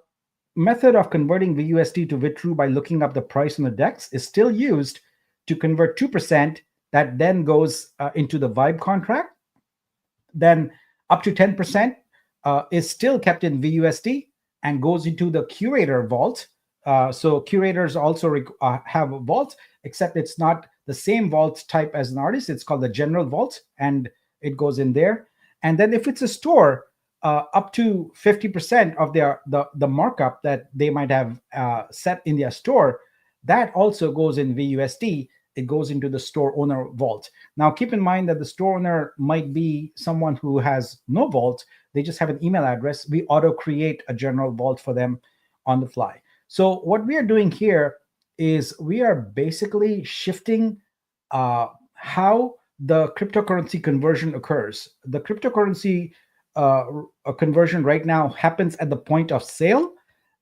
method of converting VUSD to VITRU by looking up the price on the DEX is still used to convert 2%, that then goes into the Vibe contract. Then up to 10% is still kept in VUSD and goes into the curator vault. So curators also have a vault, except it's not the same vault type as an artist. It's called the general vault, and it goes in there. And then if it's a store, up to 50% of the markup that they might have set in their store, that also goes in VUSD. It goes into the store owner vault. Now, keep in mind that the store owner might be someone who has no vault. They just have an email address. We auto create a general vault for them on the fly. So what we are doing here is we are basically shifting how the cryptocurrency conversion occurs. The cryptocurrency conversion right now happens at the point of sale,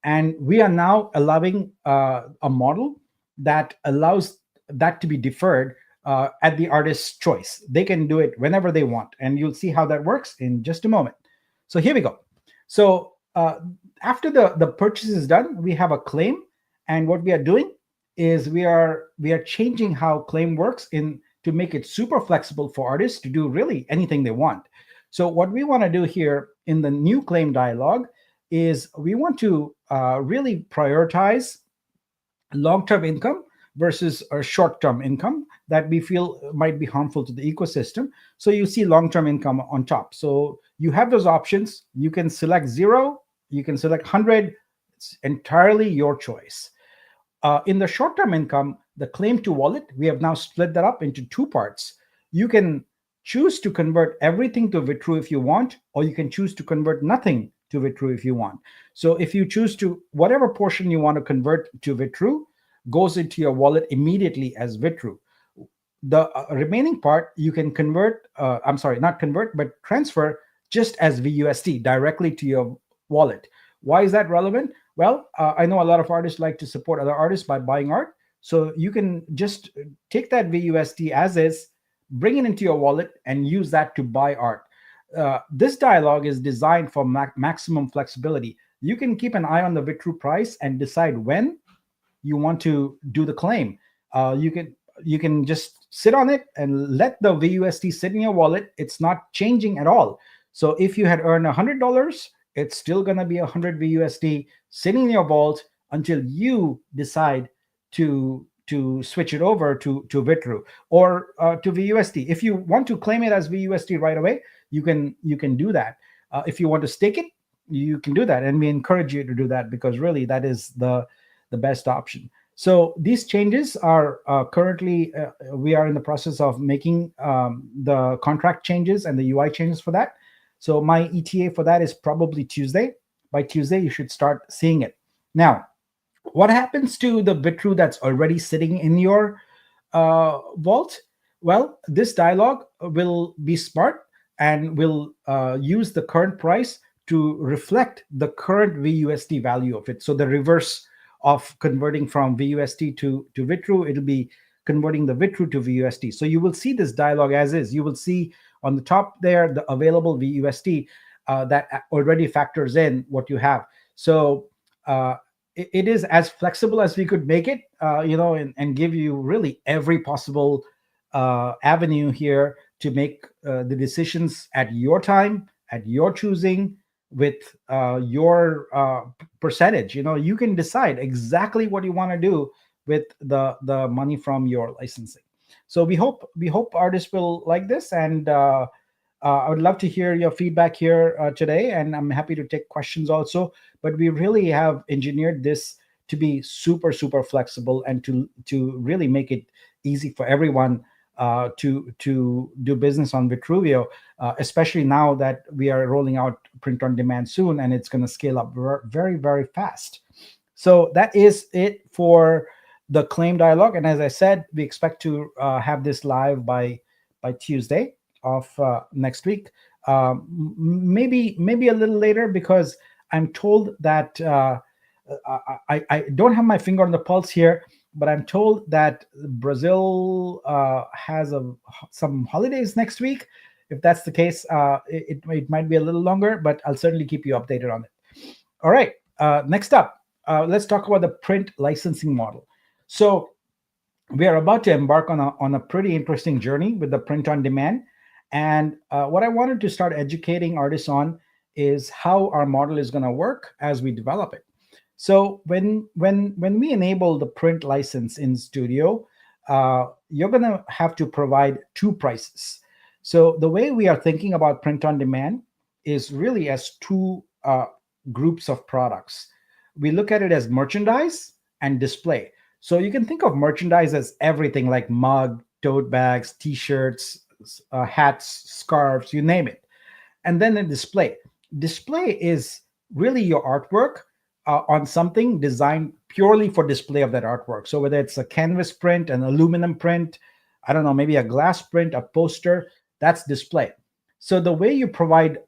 and we are now allowing a model that allows that to be deferred at the artist's choice. They can do it whenever they want, and you'll see how that works in just a moment. So here we go. So after the purchase is done, we have a claim, and what we are doing is we are changing how claim works to make it super flexible for artists to do really anything they want. So what we want to do here in the new claim dialog is we want to really prioritize long-term income versus a short-term income that we feel might be harmful to the ecosystem. So you see long-term income on top. So you have those options. You can select 0, you can select 100. It's entirely your choice. In the short-term income, the claim to wallet, we have now split that up into 2 parts. You can choose to convert everything to VITRU if you want, or you can choose to convert nothing to VITRU if you want. So if you choose to, whatever portion you want to convert to VITRU goes into your wallet immediately as VITRU. The remaining part you can transfer just as VUSD directly to your wallet. Why is that relevant? Well, I know a lot of artists like to support other artists by buying art. So you can just take that VUSD as is, bring it into your wallet, and use that to buy art. This dialog is designed for maximum flexibility. You can keep an eye on the VITRU price and decide when you want to do the claim. You can just sit on it and let the VUSD sit in your wallet. It's not changing at all. So if you had earned $100, it's still going to be 100 VUSD sitting in your vault until you decide to switch it over to VITRU or to VUSD. If you want to claim it as VUSD right away, you can do that. If you want to stake it, you can do that, and we encourage you to do that, because really that is the best option. So these changes are currently, we are in the process of making the contract changes and the UI changes for that. So my ETA for that is probably Tuesday. By Tuesday, you should start seeing it. Now, what happens to the Vitru that's already sitting in your vault? Well, this dialog will be smart and will use the current price to reflect the current VUSD value of it. So the reverse of converting from VUSD to Vitru, it'll be converting the Vitru to VUSD. So you will see this dialog as is. You will see on the top there the available VUSD that already factors in what you have. So it is as flexible as we could make it, and give you really every possible avenue here to make the decisions at your time, at your choosing, with your percentage. You can decide exactly what you want to do with the money from your licensing. So we hope artists will like this, and I would love to hear your feedback here today, and I'm happy to take questions also. But we really have engineered this to be super, super flexible, and to really make it easy for everyone to do business on Vitruveo, especially now that we are rolling out print on demand soon, and it's going to scale up very, very fast. So that is it for the claim dialogue. And as I said, we expect to have this live by Tuesday of next week, maybe a little later, because I'm told that I don't have my finger on the pulse here, but I'm told that Brazil has some holidays next week. If that's the case, it might be a little longer, but I'll certainly keep you updated on it. All right, next up, let's talk about the print licensing model. So we are about to embark on a pretty interesting journey with the print on demand. And what I wanted to start educating artists on is how our model is going to work as we develop it. So when we enable the print license in Studio, you're going to have to provide two prices. So the way we are thinking about print on demand is really as two groups of products. We look at it as merchandise and display. So you can think of merchandise as everything like mug, tote bags, t-shirts, hats, scarves, you name it. And then a display. Display is really your artwork on something designed purely for display of that artwork. So whether it's a canvas print, an aluminum print, I don't know, maybe a glass print, a poster, that's display. So the way you provide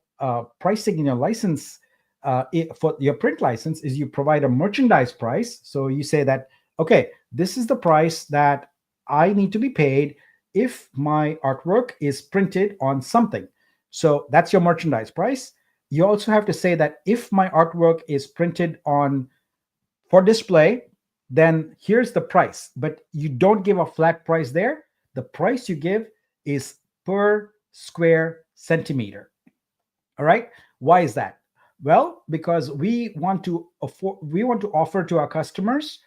pricing in your license for your print license is you provide a merchandise price. So you say that, okay, this is the price that I need to be paid if my artwork is printed on something. So that's your merchandise price. You also have to say that if my artwork is printed on for display, then here's the price. But you don't give a flat price there. The price you give is per square centimeter. All right. Why is that? Well, because we want to offer to our customers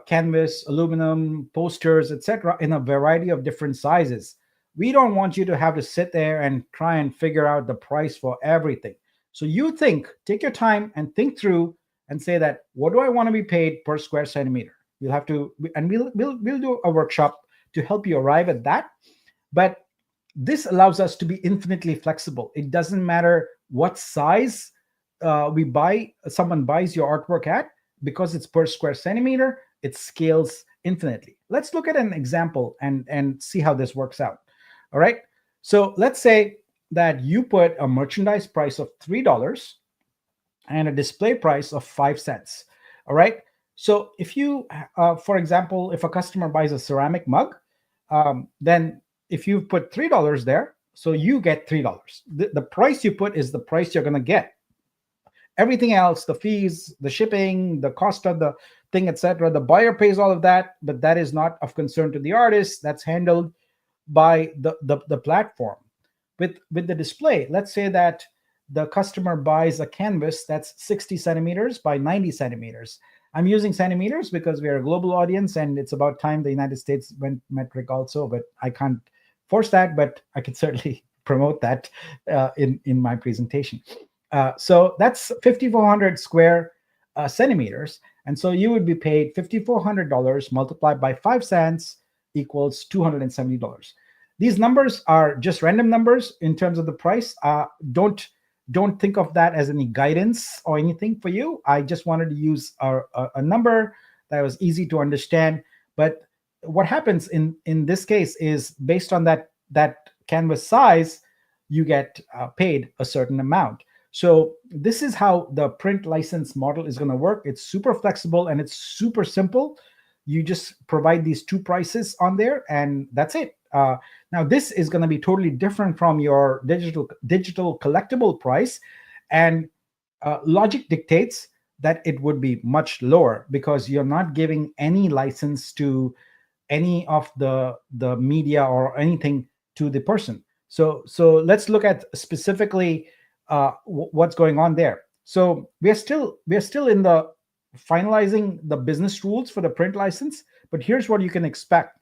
canvas, aluminum, posters, etc., in a variety of different sizes. We don't want you to have to sit there and try and figure out the price for everything. So you take your time and think through and say that, what do I want to be paid per square centimeter? You'll have to, and we'll do a workshop to help you arrive at that. But this allows us to be infinitely flexible. It doesn't matter what size someone buys your artwork at, because it's per square centimeter, it scales infinitely. Let's look at an example and see how this works out. All right. So let's say that you put a merchandise price of $3 and a display price of 5 cents. All right. So if you, for example, if a customer buys a ceramic mug, then if you put $3 there, so you get $3. The price you put is the price you're going to get. Everything else, the fees, the shipping, the cost of the thing, etc., the buyer pays all of that, but that is not of concern to the artist. That's handled by the platform. With the display, let's say that the customer buys a canvas that's 60 centimeters by 90 centimeters. I'm using centimeters because we are a global audience, and it's about time the United States went metric also, but I can't force that, but I can certainly promote that in my presentation. So that's 5,400 square centimeters, and so you would be paid $5,400 multiplied by 5 cents equals $270. These numbers are just random numbers in terms of the price. Don't think of that as any guidance or anything for you. I just wanted to use a number that was easy to understand. But what happens in this case is based on that canvas size, you get paid a certain amount. So this is how the print license model is going to work. It's super flexible and it's super simple. You just provide these two prices on there, and that's it. Now this is going to be totally different from your digital collectible price, and logic dictates that it would be much lower because you're not giving any license to any of the media or anything to the person. So let's look at specifically what's going on there. So we are still in the finalizing the business rules for the print license, but here's what you can expect.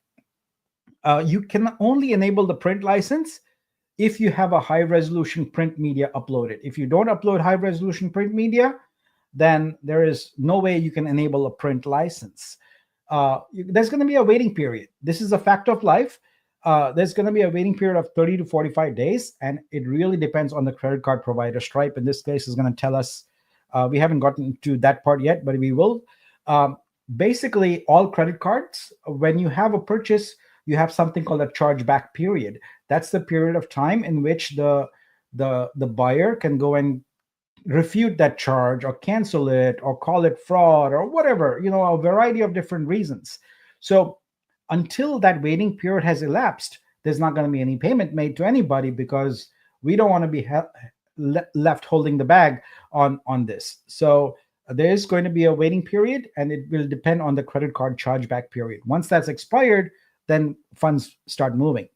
You can only enable the print license if you have a high resolution print media uploaded. If you don't upload high resolution print media, then there is no way you can enable a print license. There's going to be a waiting period. This is a fact of life. There's going to be a waiting period of 30 to 45 days, and it really depends on the credit card provider. Stripe, in this case, is going to tell us. We haven't gotten to that part yet, but we will. Basically, all credit cards, when you have a purchase, you have something called a chargeback period. That's the period of time in which the buyer can go and refute that charge or cancel it or call it fraud or whatever, a variety of different reasons. So until that waiting period has elapsed, there's not going to be any payment made to anybody because we don't want to be left holding the bag on this. So there is going to be a waiting period, and it will depend on the credit card chargeback period. Once that's expired, then funds start moving.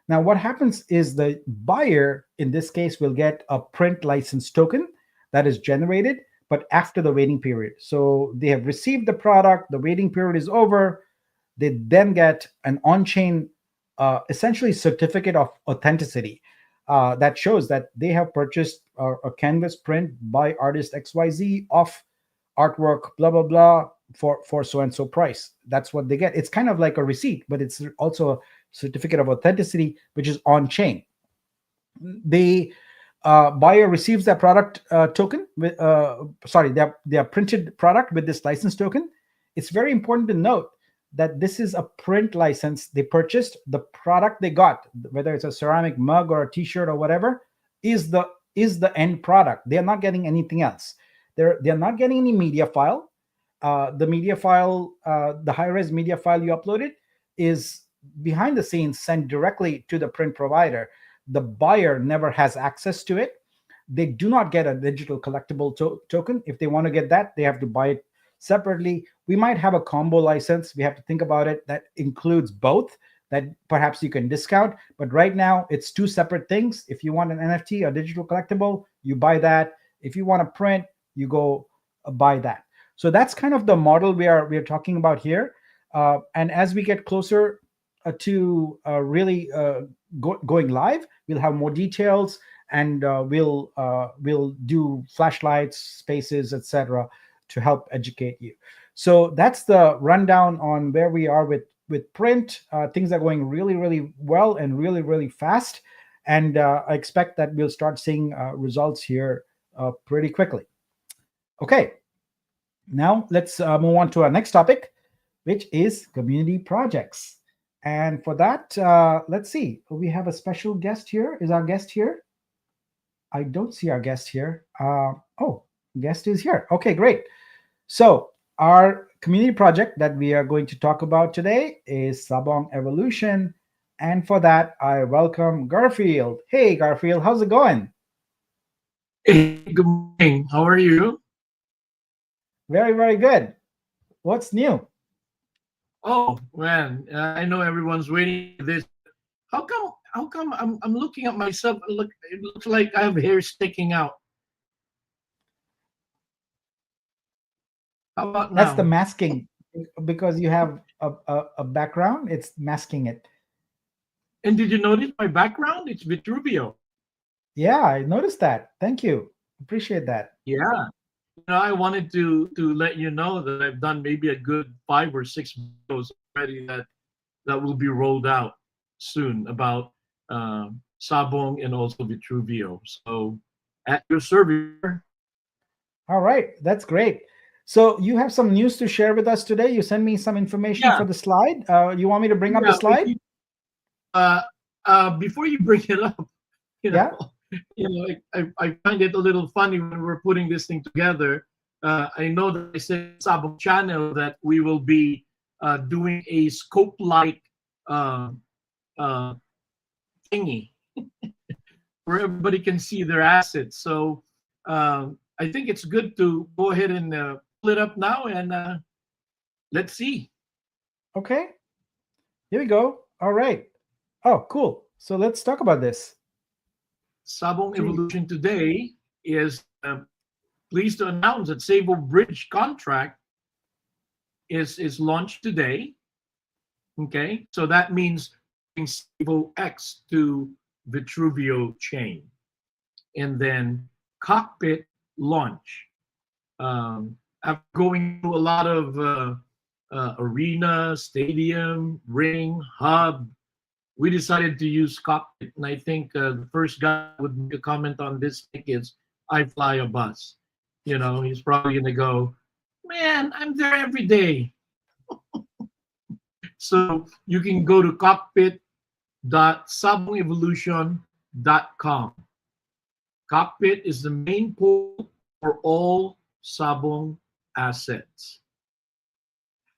Now, what happens is the buyer, in this case, will get a print license token that is generated, but after the waiting period. So they have received the product, the waiting period is over. They then get an on-chain, essentially certificate of authenticity that shows that they have purchased a canvas print by artist XYZ of artwork, blah, blah, blah, for so-and-so price. That's what they get. It's kind of like a receipt, but it's also a certificate of authenticity, which is on-chain. The buyer receives that product token with their printed product with this license token. It's very important to note that this is a print license. They purchased the product they got, whether it's a ceramic mug or a t-shirt or whatever, is the end product. They're not getting anything else. They're not getting any media file. The media file, the high-res media file you uploaded is behind the scenes sent directly to the print provider. The buyer never has access to it. They do not get a digital collectible token. If they want to get that, they have to buy it separately. We might have a combo license. We have to think about it. That includes both, that perhaps you can discount. But right now, it's two separate things. If you want an NFT, a digital collectible, you buy that. If you want to print, you go buy that. So that's kind of the model we are talking about here. And as we get closer to really going live, we'll have more details, and we'll do flashlights, spaces, etc., to help educate you. So that's the rundown on where we are with print. Things are going really, really well and really, really fast, and I expect that we'll start seeing results here pretty quickly. Okay, now let's move on to our next topic, which is community projects. And for that, let's see. We have a special guest here. Is our guest here? I don't see our guest here. Oh, guest is here. Okay, great. So our community project that we are going to talk about today is Sabong Evolution. And for that, I welcome Garfield. Hey, Garfield, how's it going? Hey, good morning. How are you? Very, very good. What's new? Oh, man, I know everyone's waiting for this. How come I'm looking at myself, look, it looks like I have hair sticking out. How about That's the now? masking, because you have a background. It's masking it. And did you notice my background? It's Vitruveo. Yeah, I noticed that. Thank you. Appreciate that. Yeah. I wanted to let you know that I've done maybe a good 5 or 6 videos already that will be rolled out soon about Sabong and also Vitruveo. So at your service. All right, that's great. So you have some news to share with us today. You sent me some information Yeah. for the slide. You want me to bring up the Yeah, slide? before you bring it up, you Yeah. know, I find it a little funny when we're putting this thing together. I know that I said Sabong channel that we will be doing a scope-like uh, uh, thingy where everybody can see their assets. So I think it's good to go ahead and pull it up now and let's see. Okay. Here we go. All right. Oh, cool. So let's talk about this. Sabong Gee. Evolution today is pleased to announce that Sable Bridge contract is launched today. Okay, so that means Sable X to Vitruveo chain, and then cockpit launch. After going through a lot of arena, stadium, ring, hub, we decided to use cockpit. And I think the first guy would make a comment on this thing is, I fly a bus. He's probably going to go, man, I'm there every day. So you can go to cockpit.sabongevolution.com. Cockpit is the main port for all Sabong assets.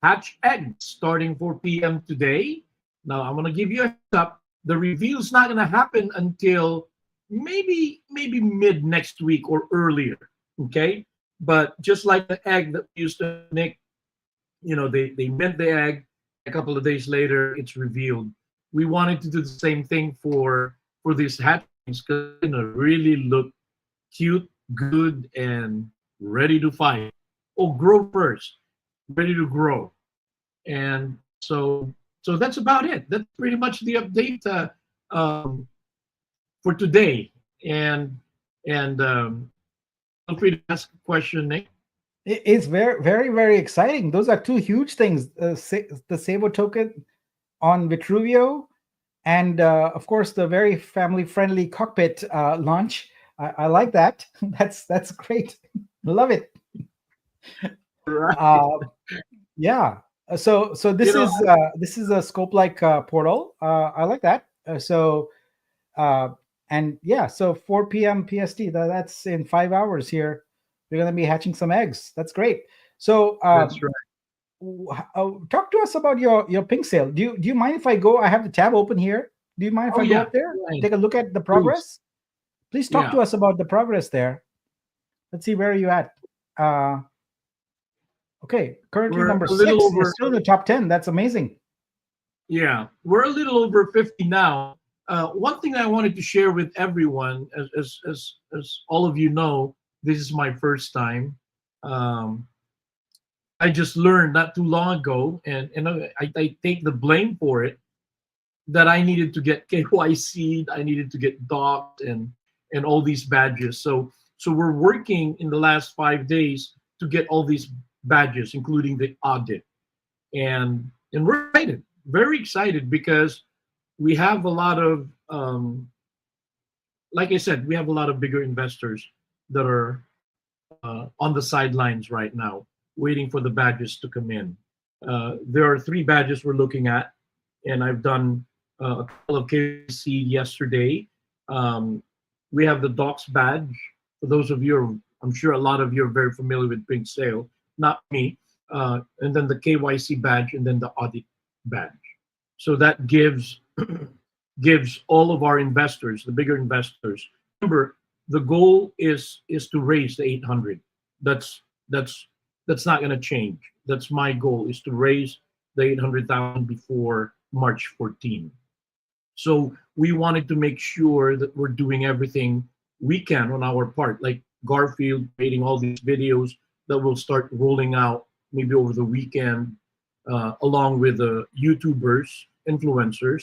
Hatch eggs starting 4 p.m. today. Now I'm gonna give you a heads up. The reveal is not gonna happen until maybe mid next week or earlier. Okay, but just like the egg that we used to make, they mint the egg. A couple of days later, it's revealed. We wanted to do the same thing for these hatchlings because really look cute, good, and ready to fight. Oh, grow first, ready to grow. And so that's about it. That's pretty much the update for today. And feel free to ask a question, Nick. It's very, very, very exciting. Those are two huge things: the Sabo token on Vitruveo, and of course the very family-friendly cockpit launch. I like that. That's great. Love it. Right. Yeah. So this is a scope-like portal. I like that. And yeah, so 4 p.m. PST. That's in 5 hours here. We're gonna be hatching some eggs. That's great. So That's right. talk to us about your pink sale. Do you mind if I go? I have the tab open here. Do you mind if Oh I go yeah. up there? Right. Take a look at the progress. Please talk Yeah. to us about the progress there. Let's see, where are you at? Okay, currently We're number a little 6 over. is still in the top 10. That's amazing. Yeah, we're a little over 50 now. One thing I wanted to share with everyone, as all of you know, this is my first time. Um, I just learned not too long ago, and I take the blame for it, that I needed to get KYC'd, I needed to get docked, and all these badges. So we're working in the last 5 days to get all these badges, including the audit, and we're excited, very excited, because we have a lot of like I said, we have a lot of bigger investors that are on the sidelines right now, waiting for the badges to come in. There are 3 badges we're looking at, and I've done a couple of KC yesterday. We have the Docs badge. For those of you, I'm sure a lot of you are very familiar with Pink Sale, not me. And then the KYC badge, and then the audit badge. So that gives gives all of our investors, the bigger investors. Remember, the goal is to raise the 800. That's that's that's not going to change. That's my goal, is to raise the 800,000 before March 14. So we wanted to make sure that we're doing everything we can on our part, like Garfield creating all these videos that will start rolling out maybe over the weekend, along with the YouTubers, influencers.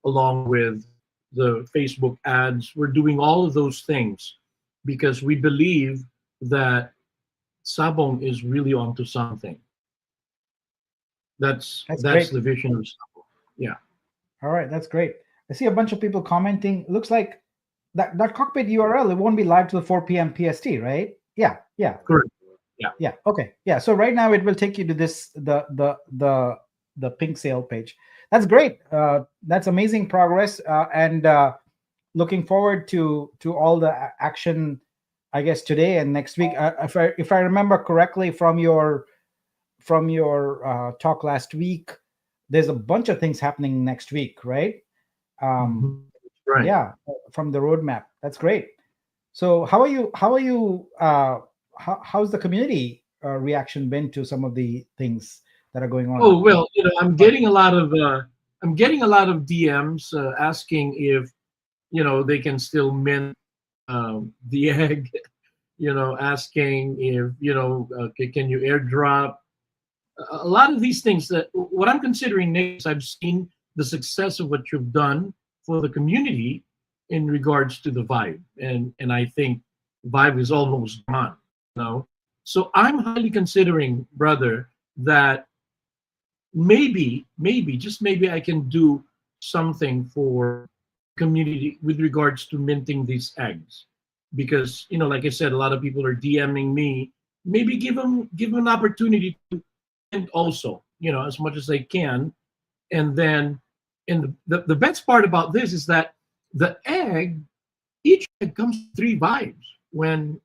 along with the Facebook ads. We're doing all of those things because we believe that Sabong is really onto something. That's great. the vision of Sabong. Yeah. All right, that's great. I see a bunch of people commenting. Looks like that cockpit URL, it won't be live till 4 p.m. PST, right? Yeah, yeah. Correct. Yeah. Yeah. Okay. Yeah. So right now it will take you to this the pink sale page. That's great. That's amazing progress. And looking forward to all the action, I guess, today and next week. If I remember correctly from your talk last week, there's a bunch of things happening next week, right? Right. Yeah, from the roadmap. That's great. So how are you? How's the community reaction been to some of the things that are going on? Oh well, I'm getting a lot of DMs asking if they can still mint the egg. Asking if can you airdrop a lot of these things. That what I'm considering, Nick, is I've seen the success of what you've done for the community in regards to the Vive, and I think Vive is almost gone. So I'm highly considering, brother, that maybe just maybe I can do something for community with regards to minting these eggs, because like I said, a lot of people are DMing me. Maybe give them an opportunity to mint also, as much as they can. And then, and the best part about this is that each egg comes with 3 Vives when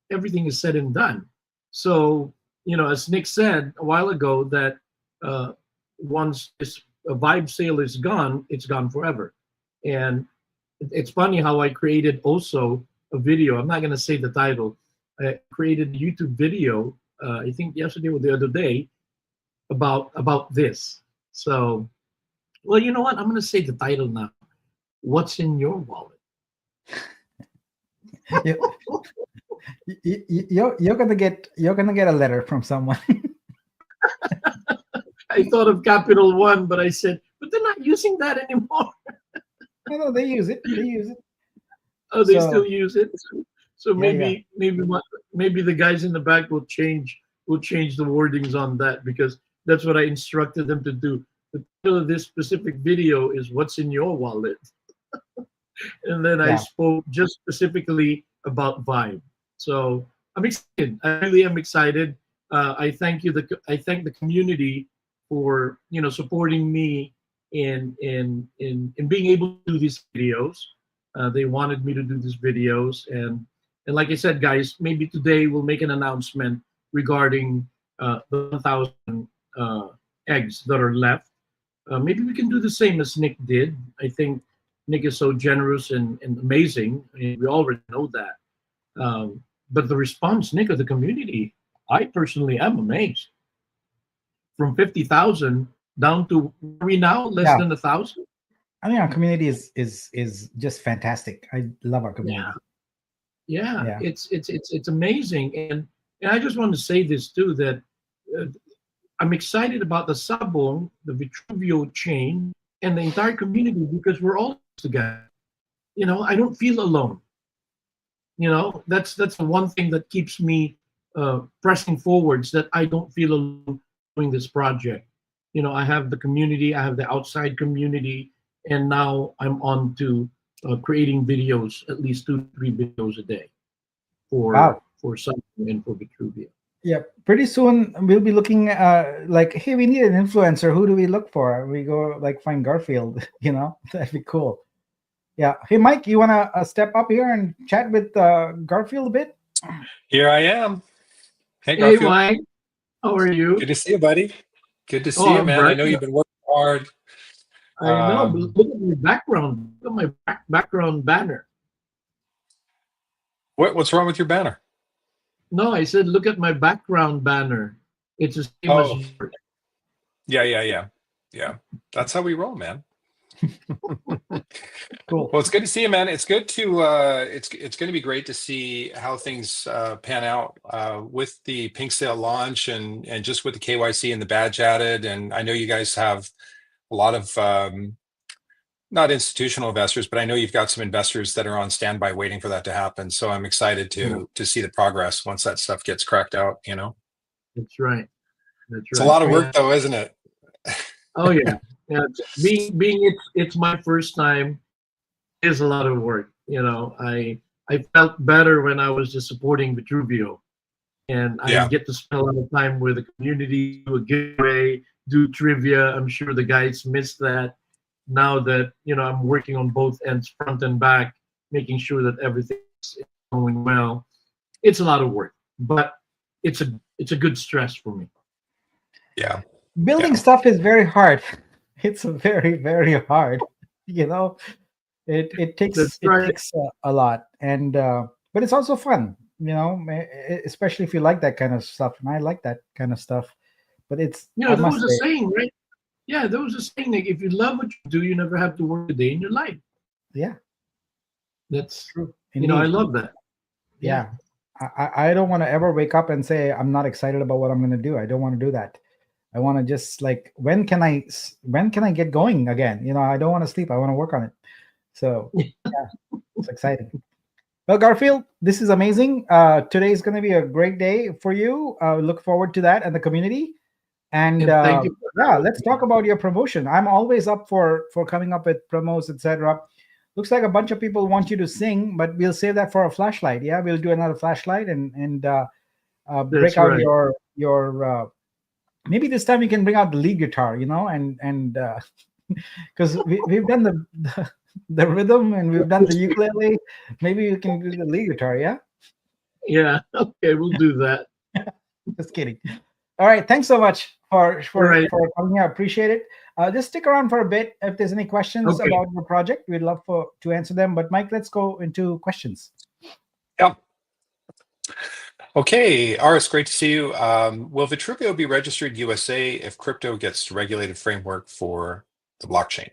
everything is said and done. So as Nick said a while ago, that once this Vive sale is gone, it's gone forever. And it's funny how I created also a video. I'm not going to say the title. I created a YouTube video, I think yesterday or the other day, about this. So, well, you know what? I'm going to say the title now. What's in your wallet? You're gonna get a letter from someone. I thought of Capital One, but I said, but they're not using that anymore. No, they use it. Oh, they still use it. So maybe yeah. maybe the guys in the back will change the wordings on that, because that's what I instructed them to do. The title of this specific video is "What's in Your Wallet," and then I spoke just specifically about Vive. So I'm excited. I really am excited. I thank you. I thank the community for supporting me in being able to do these videos. They wanted me to do these videos, and like I said, guys, maybe today we'll make an announcement regarding the 1,000 eggs that are left. Maybe we can do the same as Nick did. I think Nick is so generous and amazing. I mean, we already know that. But the response, Nick, of the community, I personally am amazed. From 50,000 down to, are we now less than 1,000? I mean, our community is just fantastic. I love our community. Yeah. It's amazing, and I just want to say this too, that I'm excited about the Sabong, the Vitruveo chain, and the entire community, because we're all together. I don't feel alone. That's the one thing that keeps me pressing forwards, that I don't feel alone doing this project. I have the community, I have the outside community, and now I'm on to creating videos, at least 2-3 videos a day for Sabong and for Vitruveo. Yeah, pretty soon we'll be looking like, hey, we need an influencer. Who do we look for? We go like find Garfield. That'd be cool. Yeah. Hey, Mike, you want to step up here and chat with Garfield a bit? Here I am. Hey, Garfield. Hey, Mike. How are you? Good to see you, buddy. Good to see you, man. I know you've been working hard. I know. But look at my background. Look at my background banner. What's wrong with your banner? No, I said look at my background banner. It's the same as yours. Yeah. That's how we roll, man. Cool. Well, it's good to see you, man. It's good to it's going to be great to see how things pan out with the pink sale launch, and just with the KYC and the badge added. And I know you guys have a lot of not institutional investors, but I know you've got some investors that are on standby waiting for that to happen. So I'm excited to see the progress once that stuff gets cracked out. That's right. That's It's a right. lot of work, Yeah. though, isn't it? Oh yeah. Yeah. Being it's my first time is a lot of work. I felt better when I was just supporting Vitruveo, and I Yeah. get to spend a lot of time with the community, do a giveaway, do trivia. I'm sure the guys miss that. Now that I'm working on both ends, front and back, making sure that everything's going well. It's a lot of work, but it's a good stress for me. Yeah. Building Yeah. stuff is very hard. It's very, very hard. It That's takes right. a lot, and but it's also fun. Especially if you like that kind of stuff, and I like that kind of stuff. But I There must was a say, saying, right? Yeah, there was a saying like, if you love what you do, you never have to work a day in your life. yeah, That's true. I Indeed. love that. Yeah. I don't want to ever wake up and say I'm not excited about what I'm going to do. I don't want to do that. I want to just like, when can I get going again? I don't want to sleep. I want to work on it. So yeah, it's exciting. Well, Garfield, this is amazing. Today is going to be a great day for you. Look forward to that and the community. And Thank you. yeah, let's talk about your promotion. I'm always up for coming up with promos, etc. Looks like a bunch of people want you to sing, but we'll save that for a flashlight. Yeah, we'll do another flashlight and break That's out right. your maybe this time you can bring out the lead guitar, and because we've done the rhythm and we've done the ukulele. Maybe you can do the lead guitar. Yeah. Yeah. Okay, we'll do that. Just kidding. All right. Thanks so much for right. coming here. I appreciate it. Just stick around for a bit. If there's any questions Okay. about your project, we'd love to answer them. But Mike, let's go into questions. Yeah. Okay, Aris, great to see you. Will Vitruveo be registered USA if crypto gets regulated framework for the blockchain?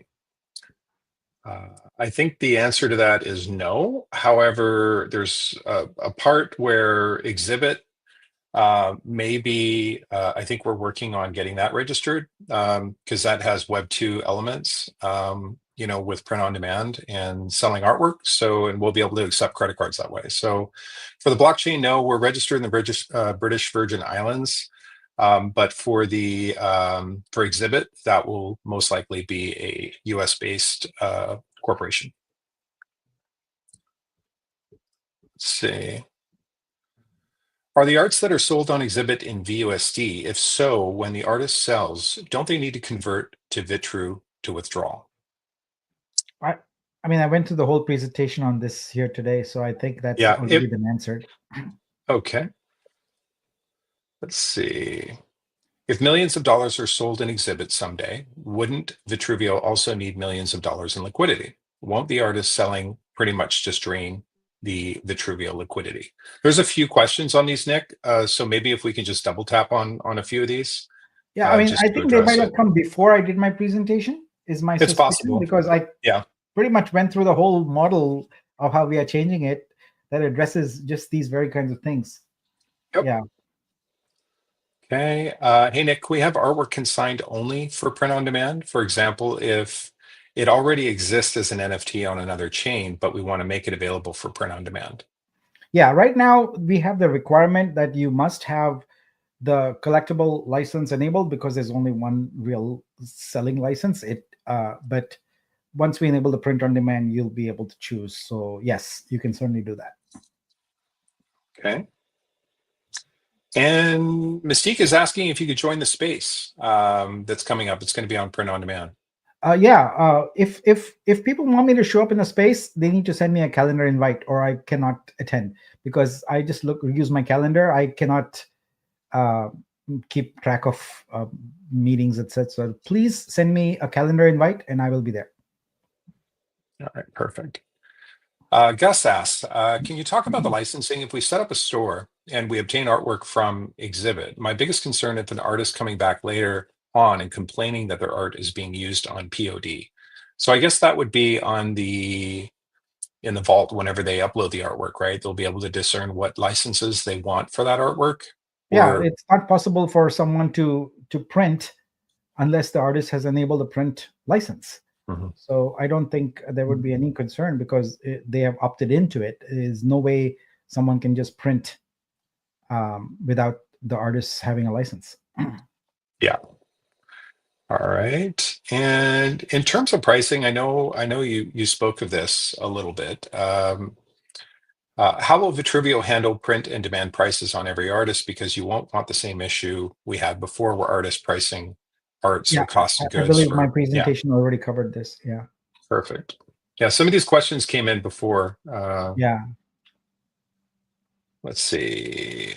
I think the answer to that is no. However, there's a part where Exhibit maybe, I think we're working on getting that registered because that has Web 2 elements, with print on demand and selling artwork. So, and we'll be able to accept credit cards that way. So for the blockchain, no, we're registered in the British Virgin Islands. But for Exhibit, that will most likely be a US-based corporation. Let's see. Are the arts that are sold on Exhibit in VUSD? If so, when the artist sells, don't they need to convert to Vitru to withdraw? I mean, I went through the whole presentation on this here today, so I think that's already been answered. Okay. Let's see. If millions of dollars are sold in Exhibit someday, wouldn't Vitruveo also need millions of dollars in liquidity? Won't the artist selling pretty much just drain the Vitruveo liquidity? There's a few questions on these, Nick. So maybe if we can just double tap on a few of these. Yeah, I mean, I think they might have come before I did my presentation, is my suspicion. It's possible. Because I pretty much went through the whole model of how we are changing it that addresses just these very kinds of things. Yep. Yeah. Okay. Hey, Nick, we have artwork consigned only for print on demand. For example, if it already exists as an NFT on another chain, but we want to make it available for print on demand. Yeah, right now we have the requirement that you must have the collectible license enabled because there's only one real selling license. But once we enable the print on demand, you'll be able to choose. So yes, you can certainly do that. Okay. And Mystique is asking if you could join the space that's coming up. It's going to be on print on demand. If people want me to show up in a space, they need to send me a calendar invite, or I cannot attend because I just use my calendar. I cannot keep track of meetings, etc. So please send me a calendar invite, and I will be there. All right, perfect. Gus asks, can you talk about the licensing? If we set up a store and we obtain artwork from Exhibit, my biggest concern is an artist coming back later on and complaining that their art is being used on POD. So I guess that would be in the vault whenever they upload the artwork, right? They'll be able to discern what licenses they want for that artwork. Yeah, it's not possible for someone to print unless the artist has enabled a print license. Mhm. So I don't think there would be any concern because they have opted into it. There's no way someone can just print without the artists having a license. Yeah. All right. And in terms of pricing, I know you spoke of this a little bit. How will Vitruveo handle print and demand prices on every artist? Because you won't want the same issue we had before where artists pricing art, so Yeah, cost of I goods believe my for, yeah, presentation already covered this. Yeah. perfect. Yeah, some of these questions came in before. Yeah. Let's see.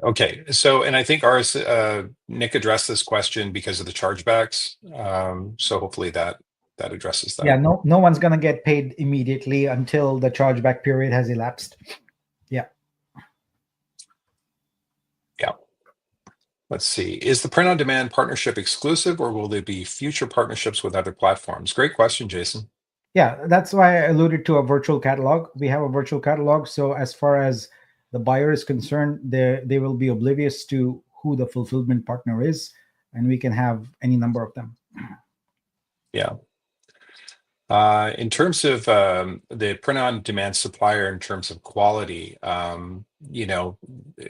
Okay, so, and I think ours, Nick addressed this question because of the chargebacks. So hopefully that addresses Yeah. that. No one's gonna get paid immediately until the chargeback period has elapsed. Yeah. Yeah. Let's see. Is the print on demand partnership exclusive or will there be future partnerships with other platforms? Great question, Jason. Yeah, that's why I alluded to a virtual catalog. We have a virtual catalog, so as far as the buyer is concerned, they will be oblivious to who the fulfillment partner is, and we can have any number of them. Yeah. In terms of the print on demand supplier, in terms of quality,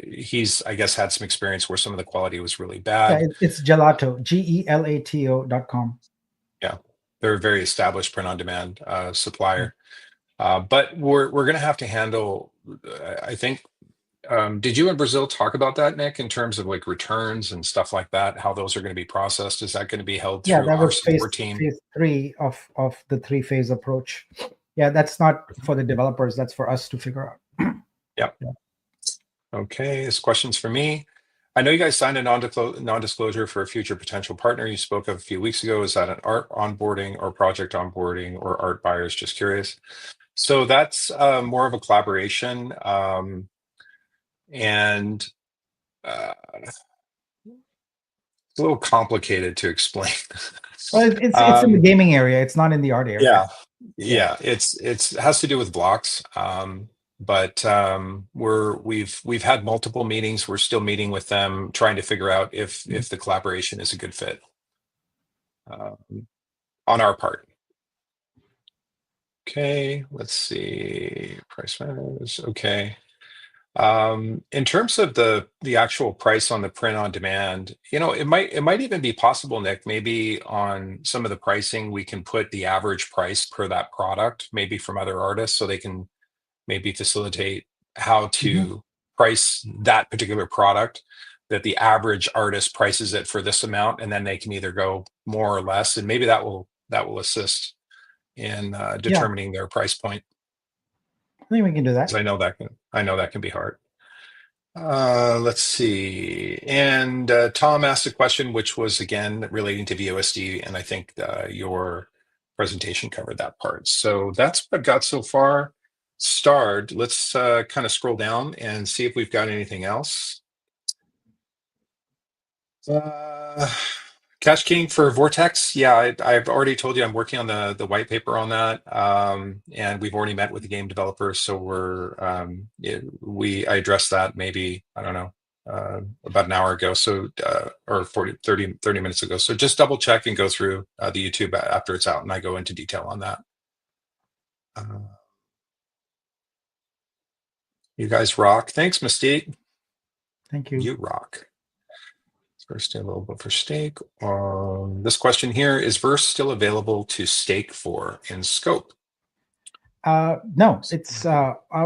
he's, I guess, had some experience where some of the quality was really Yeah, bad. it's Gelato, GELATO.com. Yeah, they're a very established print on demand supplier. But we're going to have to handle, I think, did you in Brazil talk about that, Nick, in terms of like returns and stuff like that, how those are going to be processed? Is that going to be held Yeah, through that our was support team? phase 3 of the 3-phase approach. Yeah, that's not for the developers, that's for us to figure out. Yep. Yeah. Okay, this question's for me. I know you guys signed a non-disclosure for a future potential partner you spoke of a few weeks ago. Is that an art onboarding or project onboarding or art buyers? Just curious. So that's more of a collaboration, and it's a little complicated to explain. Well, it's in the gaming area. It's not in the art area. Yeah, it's has to do with blocks. But we've had multiple meetings. We're still meeting with them, trying to figure out if the collaboration is a good fit on our part. Okay, let's see. Price matters. Okay. In terms of the actual price on the print on demand, it might even be possible, Nick, maybe on some of the pricing we can put the average price per that product, maybe from other artists, so they can maybe facilitate how to price that particular product, that the average artist prices it for this amount, and then they can either go more or less, and maybe that will assist in determining their price point. I think we can do that. 'Cause I know that can be hard. Let's see. And Tom asked a question, which was again relating to VOSD, and I think your presentation covered that part. So that's what I've got so far. Starred. Let's kind of scroll down and see if we've got anything else. Cash King for Vortex. Yeah, I've already told you I'm working on the white paper on that, and we've already met with the game developers. So I addressed that maybe, I don't know, about an hour ago. So or 30 minutes ago. So just double check and go through the YouTube after it's out, and I go into detail on that. You guys rock. Thanks, Mystique. Thank you. You rock. First available for stake. This question here, is Verse still available to stake for in scope? No, it's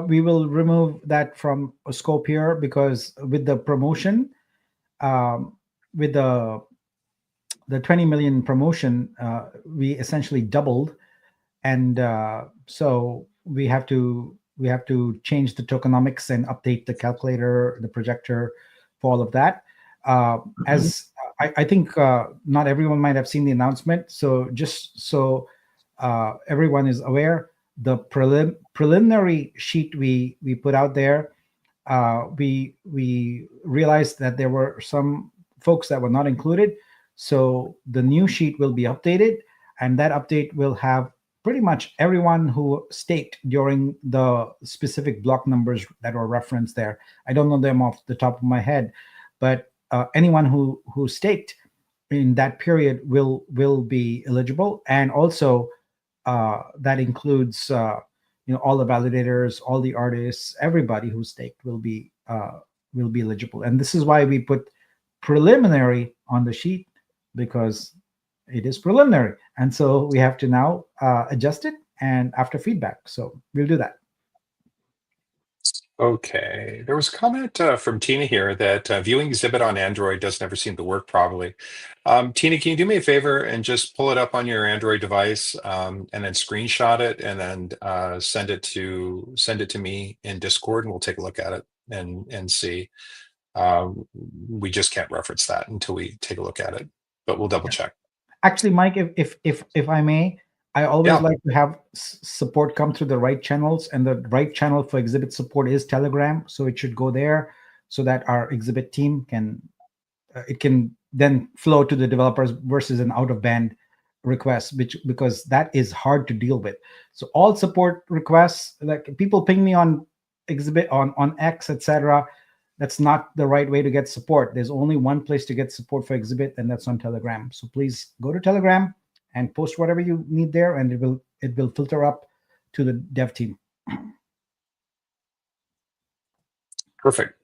we will remove that from a scope here because with the promotion, with the 20 million promotion, we essentially doubled, and so we have to change the tokenomics and update the calculator, the projector, for all of that. As I think not everyone might have seen the announcement, so just so everyone is aware, the preliminary sheet we put out there, we realized that there were some folks that were not included, so the new sheet will be updated, and that update will have pretty much everyone who staked during the specific block numbers that were referenced there. I don't know them off the top of my head, but anyone who staked in that period will be eligible, and also that includes all the validators, all the artists, everybody who's staked will be eligible. And this is why we put preliminary on the sheet, because it is preliminary, and so we have to now adjust it and after feedback. So we'll do that. Okay, there was a comment from Tina here that viewing exhibit on Android doesn't ever seem to work properly. Tina, can you do me a favor and just pull it up on your Android device and then screenshot it and then send it to me in Discord, and we'll take a look at it and see. We just can't reference that until we take a look at it, but we'll double check. Actually, Mike, if I may, I always like to have support come through the right channels, and the right channel for exhibit support is Telegram. So it should go there so that our exhibit team can it can then flow to the developers versus an out of band request, because that is hard to deal with. So all support requests, like people ping me on exhibit on X, etc., that's not the right way to get support. There's only one place to get support for exhibit, and that's on Telegram. So please go to Telegram and post whatever you need there, and it will filter up to the dev team. Perfect.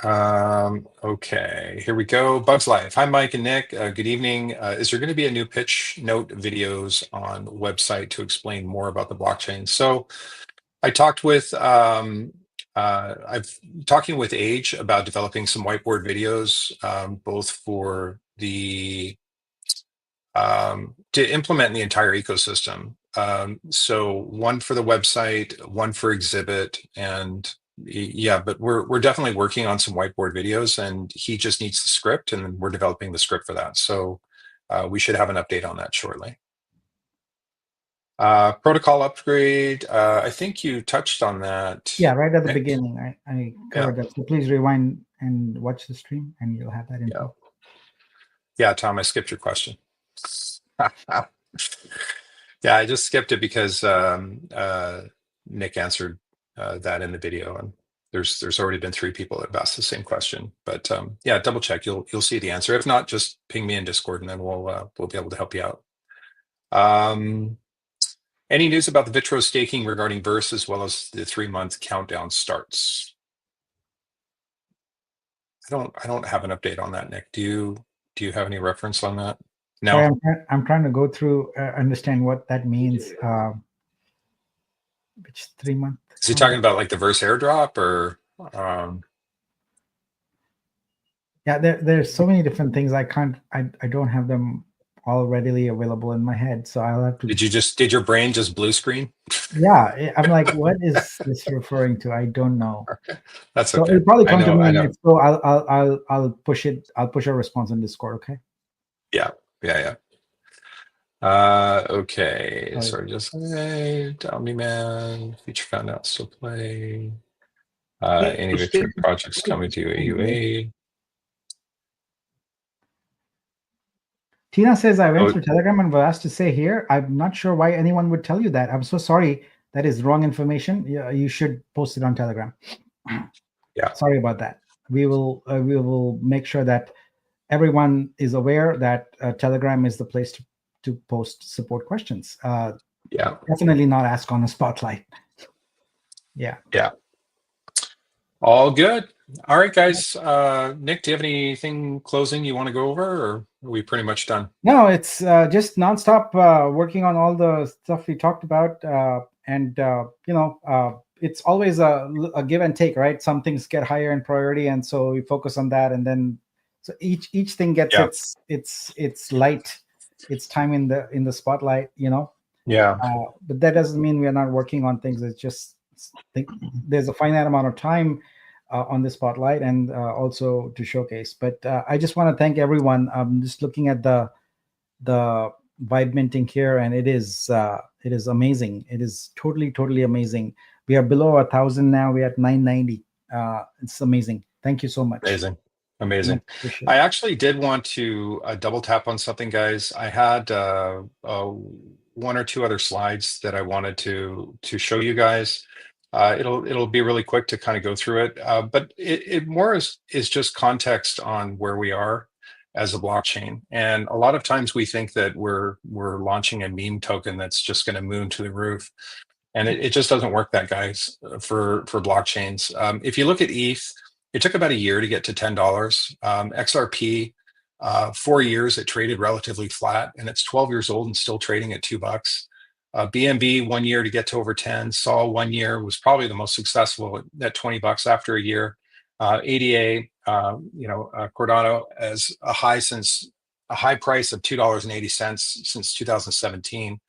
Okay, here we go. Bugs Life. Hi, Mike and Nick. Good evening. Is there going to be a new pitch note videos on the website to explain more about the blockchain? So I talked with I've talking with Age about developing some whiteboard videos, both for the to implement the entire ecosystem. So one for the website, one for exhibit, and yeah, but we're definitely working on some whiteboard videos, and he just needs the script, and we're developing the script for that. So we should have an update on that shortly. Protocol upgrade. I think you touched on that. Yeah, right at the beginning, I covered that. So please rewind and watch the stream, and you'll have that info. Yeah, Tom, I skipped your question. Yeah, I just skipped it because Nick answered that in the video, and there's already been 3 people that have asked the same question. But yeah, double check. You'll see the answer. If not, just ping me in Discord, and then we'll be able to help you out. Any news about the VITRUVEO staking regarding Verse, as well as the 3-month countdown starts? I don't have an update on that, Nick. Do you have any reference on that? No. Sorry, I'm trying to go through understand what that means. Which 3-month? Is he talking about like the Verse airdrop, or? Yeah, there's so many different things. I don't have them all readily available in my head, so I'll have to. Did your brain just blue screen? Yeah, I'm like, what is this referring to? I don't know. Okay. That's so okay. it'll probably come to me, and so I'll push it. I'll push a response in Discord. Okay. Yeah. Okay. Sorry, just tell me, man. Feature found out, still play. Any VITRUVEO projects coming to AUA? Tina says, I went through Telegram and was asked to say here. I'm not sure why anyone would tell you that. I'm so sorry. That is wrong information. You should post it on Telegram. Yeah. Sorry about that. We will make sure that everyone is aware that Telegram is the place to post support questions. Yeah. Definitely not ask on the spotlight. Yeah. Yeah. All good. All right, guys. Nick, do you have anything closing you want to go over, or are we pretty much done? No, it's just nonstop working on all the stuff we talked about, and it's always a give and take, right? Some things get higher in priority, and so we focus on that, and then so each thing gets its light, its time in the spotlight, Yeah. But that doesn't mean we are not working on things. It's just there's a finite amount of time on the spotlight, and also to showcase. But I just want to thank everyone. I'm just looking at the vibe minting here, and it is amazing. It is totally amazing. We are below 1,000 now. We're at 990. It's amazing. Thank you so much. Amazing. I actually did want to double tap on something, guys. I had 1 or 2 other slides that I wanted to show you guys. It'll be really quick to kind of go through it, but it more is just context on where we are as a blockchain. And a lot of times we think that we're launching a meme token that's just going to moon to the roof. And it just doesn't work that, guys, for blockchains. If you look at ETH, it took about a year to get to $10. XRP, 4 years, it traded relatively flat, and it's 12 years old and still trading at $2. BNB, 1 year to get to over 10. Sol, 1 year, was probably the most successful at $20 after a year. ADA, Cardano, as a high price of $2.80 since 2017.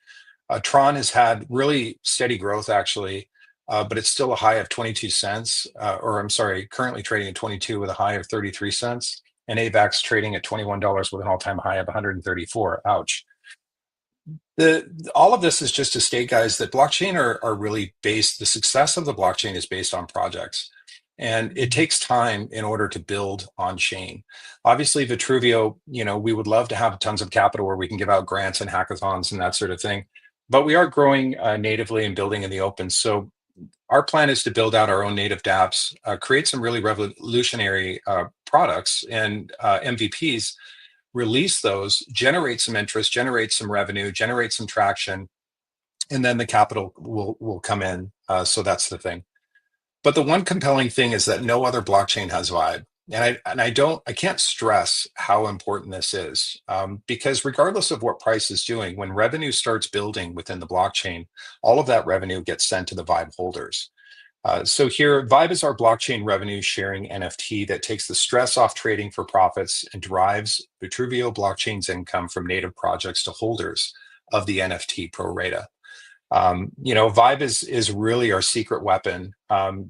Tron has had really steady growth, actually, but it's still a high of 22 cents, currently trading at 22 with a high of 33 cents, and AVAX trading at $21 with an all-time high of 134. Ouch. All of this is just to state, guys, that blockchain are really based, the success of the blockchain is based on projects. And it takes time in order to build on chain. Obviously, VITRUVEO, we would love to have tons of capital where we can give out grants and hackathons and that sort of thing. But we are growing natively and building in the open. So our plan is to build out our own native dApps, create some really revolutionary products and MVPs, release those, generate some interest, generate some revenue, generate some traction, and then the capital will come in. So that's the thing. But the one compelling thing is that no other blockchain has Vibe. And I can't stress how important this is, because regardless of what price is doing, when revenue starts building within the blockchain, all of that revenue gets sent to the Vibe holders. So here, Vibe is our blockchain revenue sharing NFT that takes the stress off trading for profits and drives VITRUVEO blockchain's income from native projects to holders of the NFT pro rata. Vibe is really our secret weapon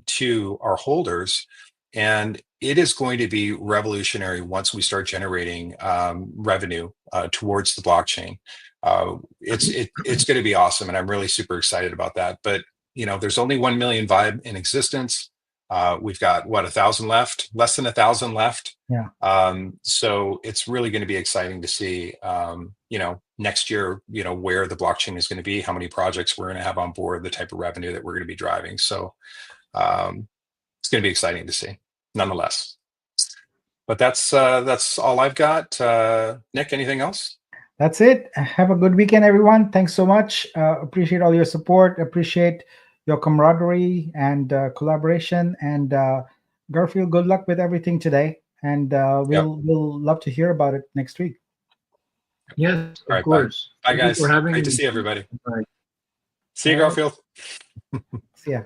to our holders, and it is going to be revolutionary once we start generating revenue towards the blockchain. It's going to be awesome, and I'm really super excited about that. But there's only 1 million Vibe in existence. We've got 1,000 left, less than 1,000 left. Yeah. So it's really going to be exciting to see, next year, where the blockchain is going to be, how many projects we're going to have on board, the type of revenue that we're going to be driving. So it's going to be exciting to see, nonetheless. But that's all I've got. Nick, anything else? That's it. Have a good weekend, everyone. Thanks so much. Appreciate all your support. Appreciate your camaraderie and collaboration. And Garfield, good luck with everything today. And we'll love to hear about it next week. Yes, of course. Bye, guys. Great to see everybody. Bye. See you, Garfield. Yeah.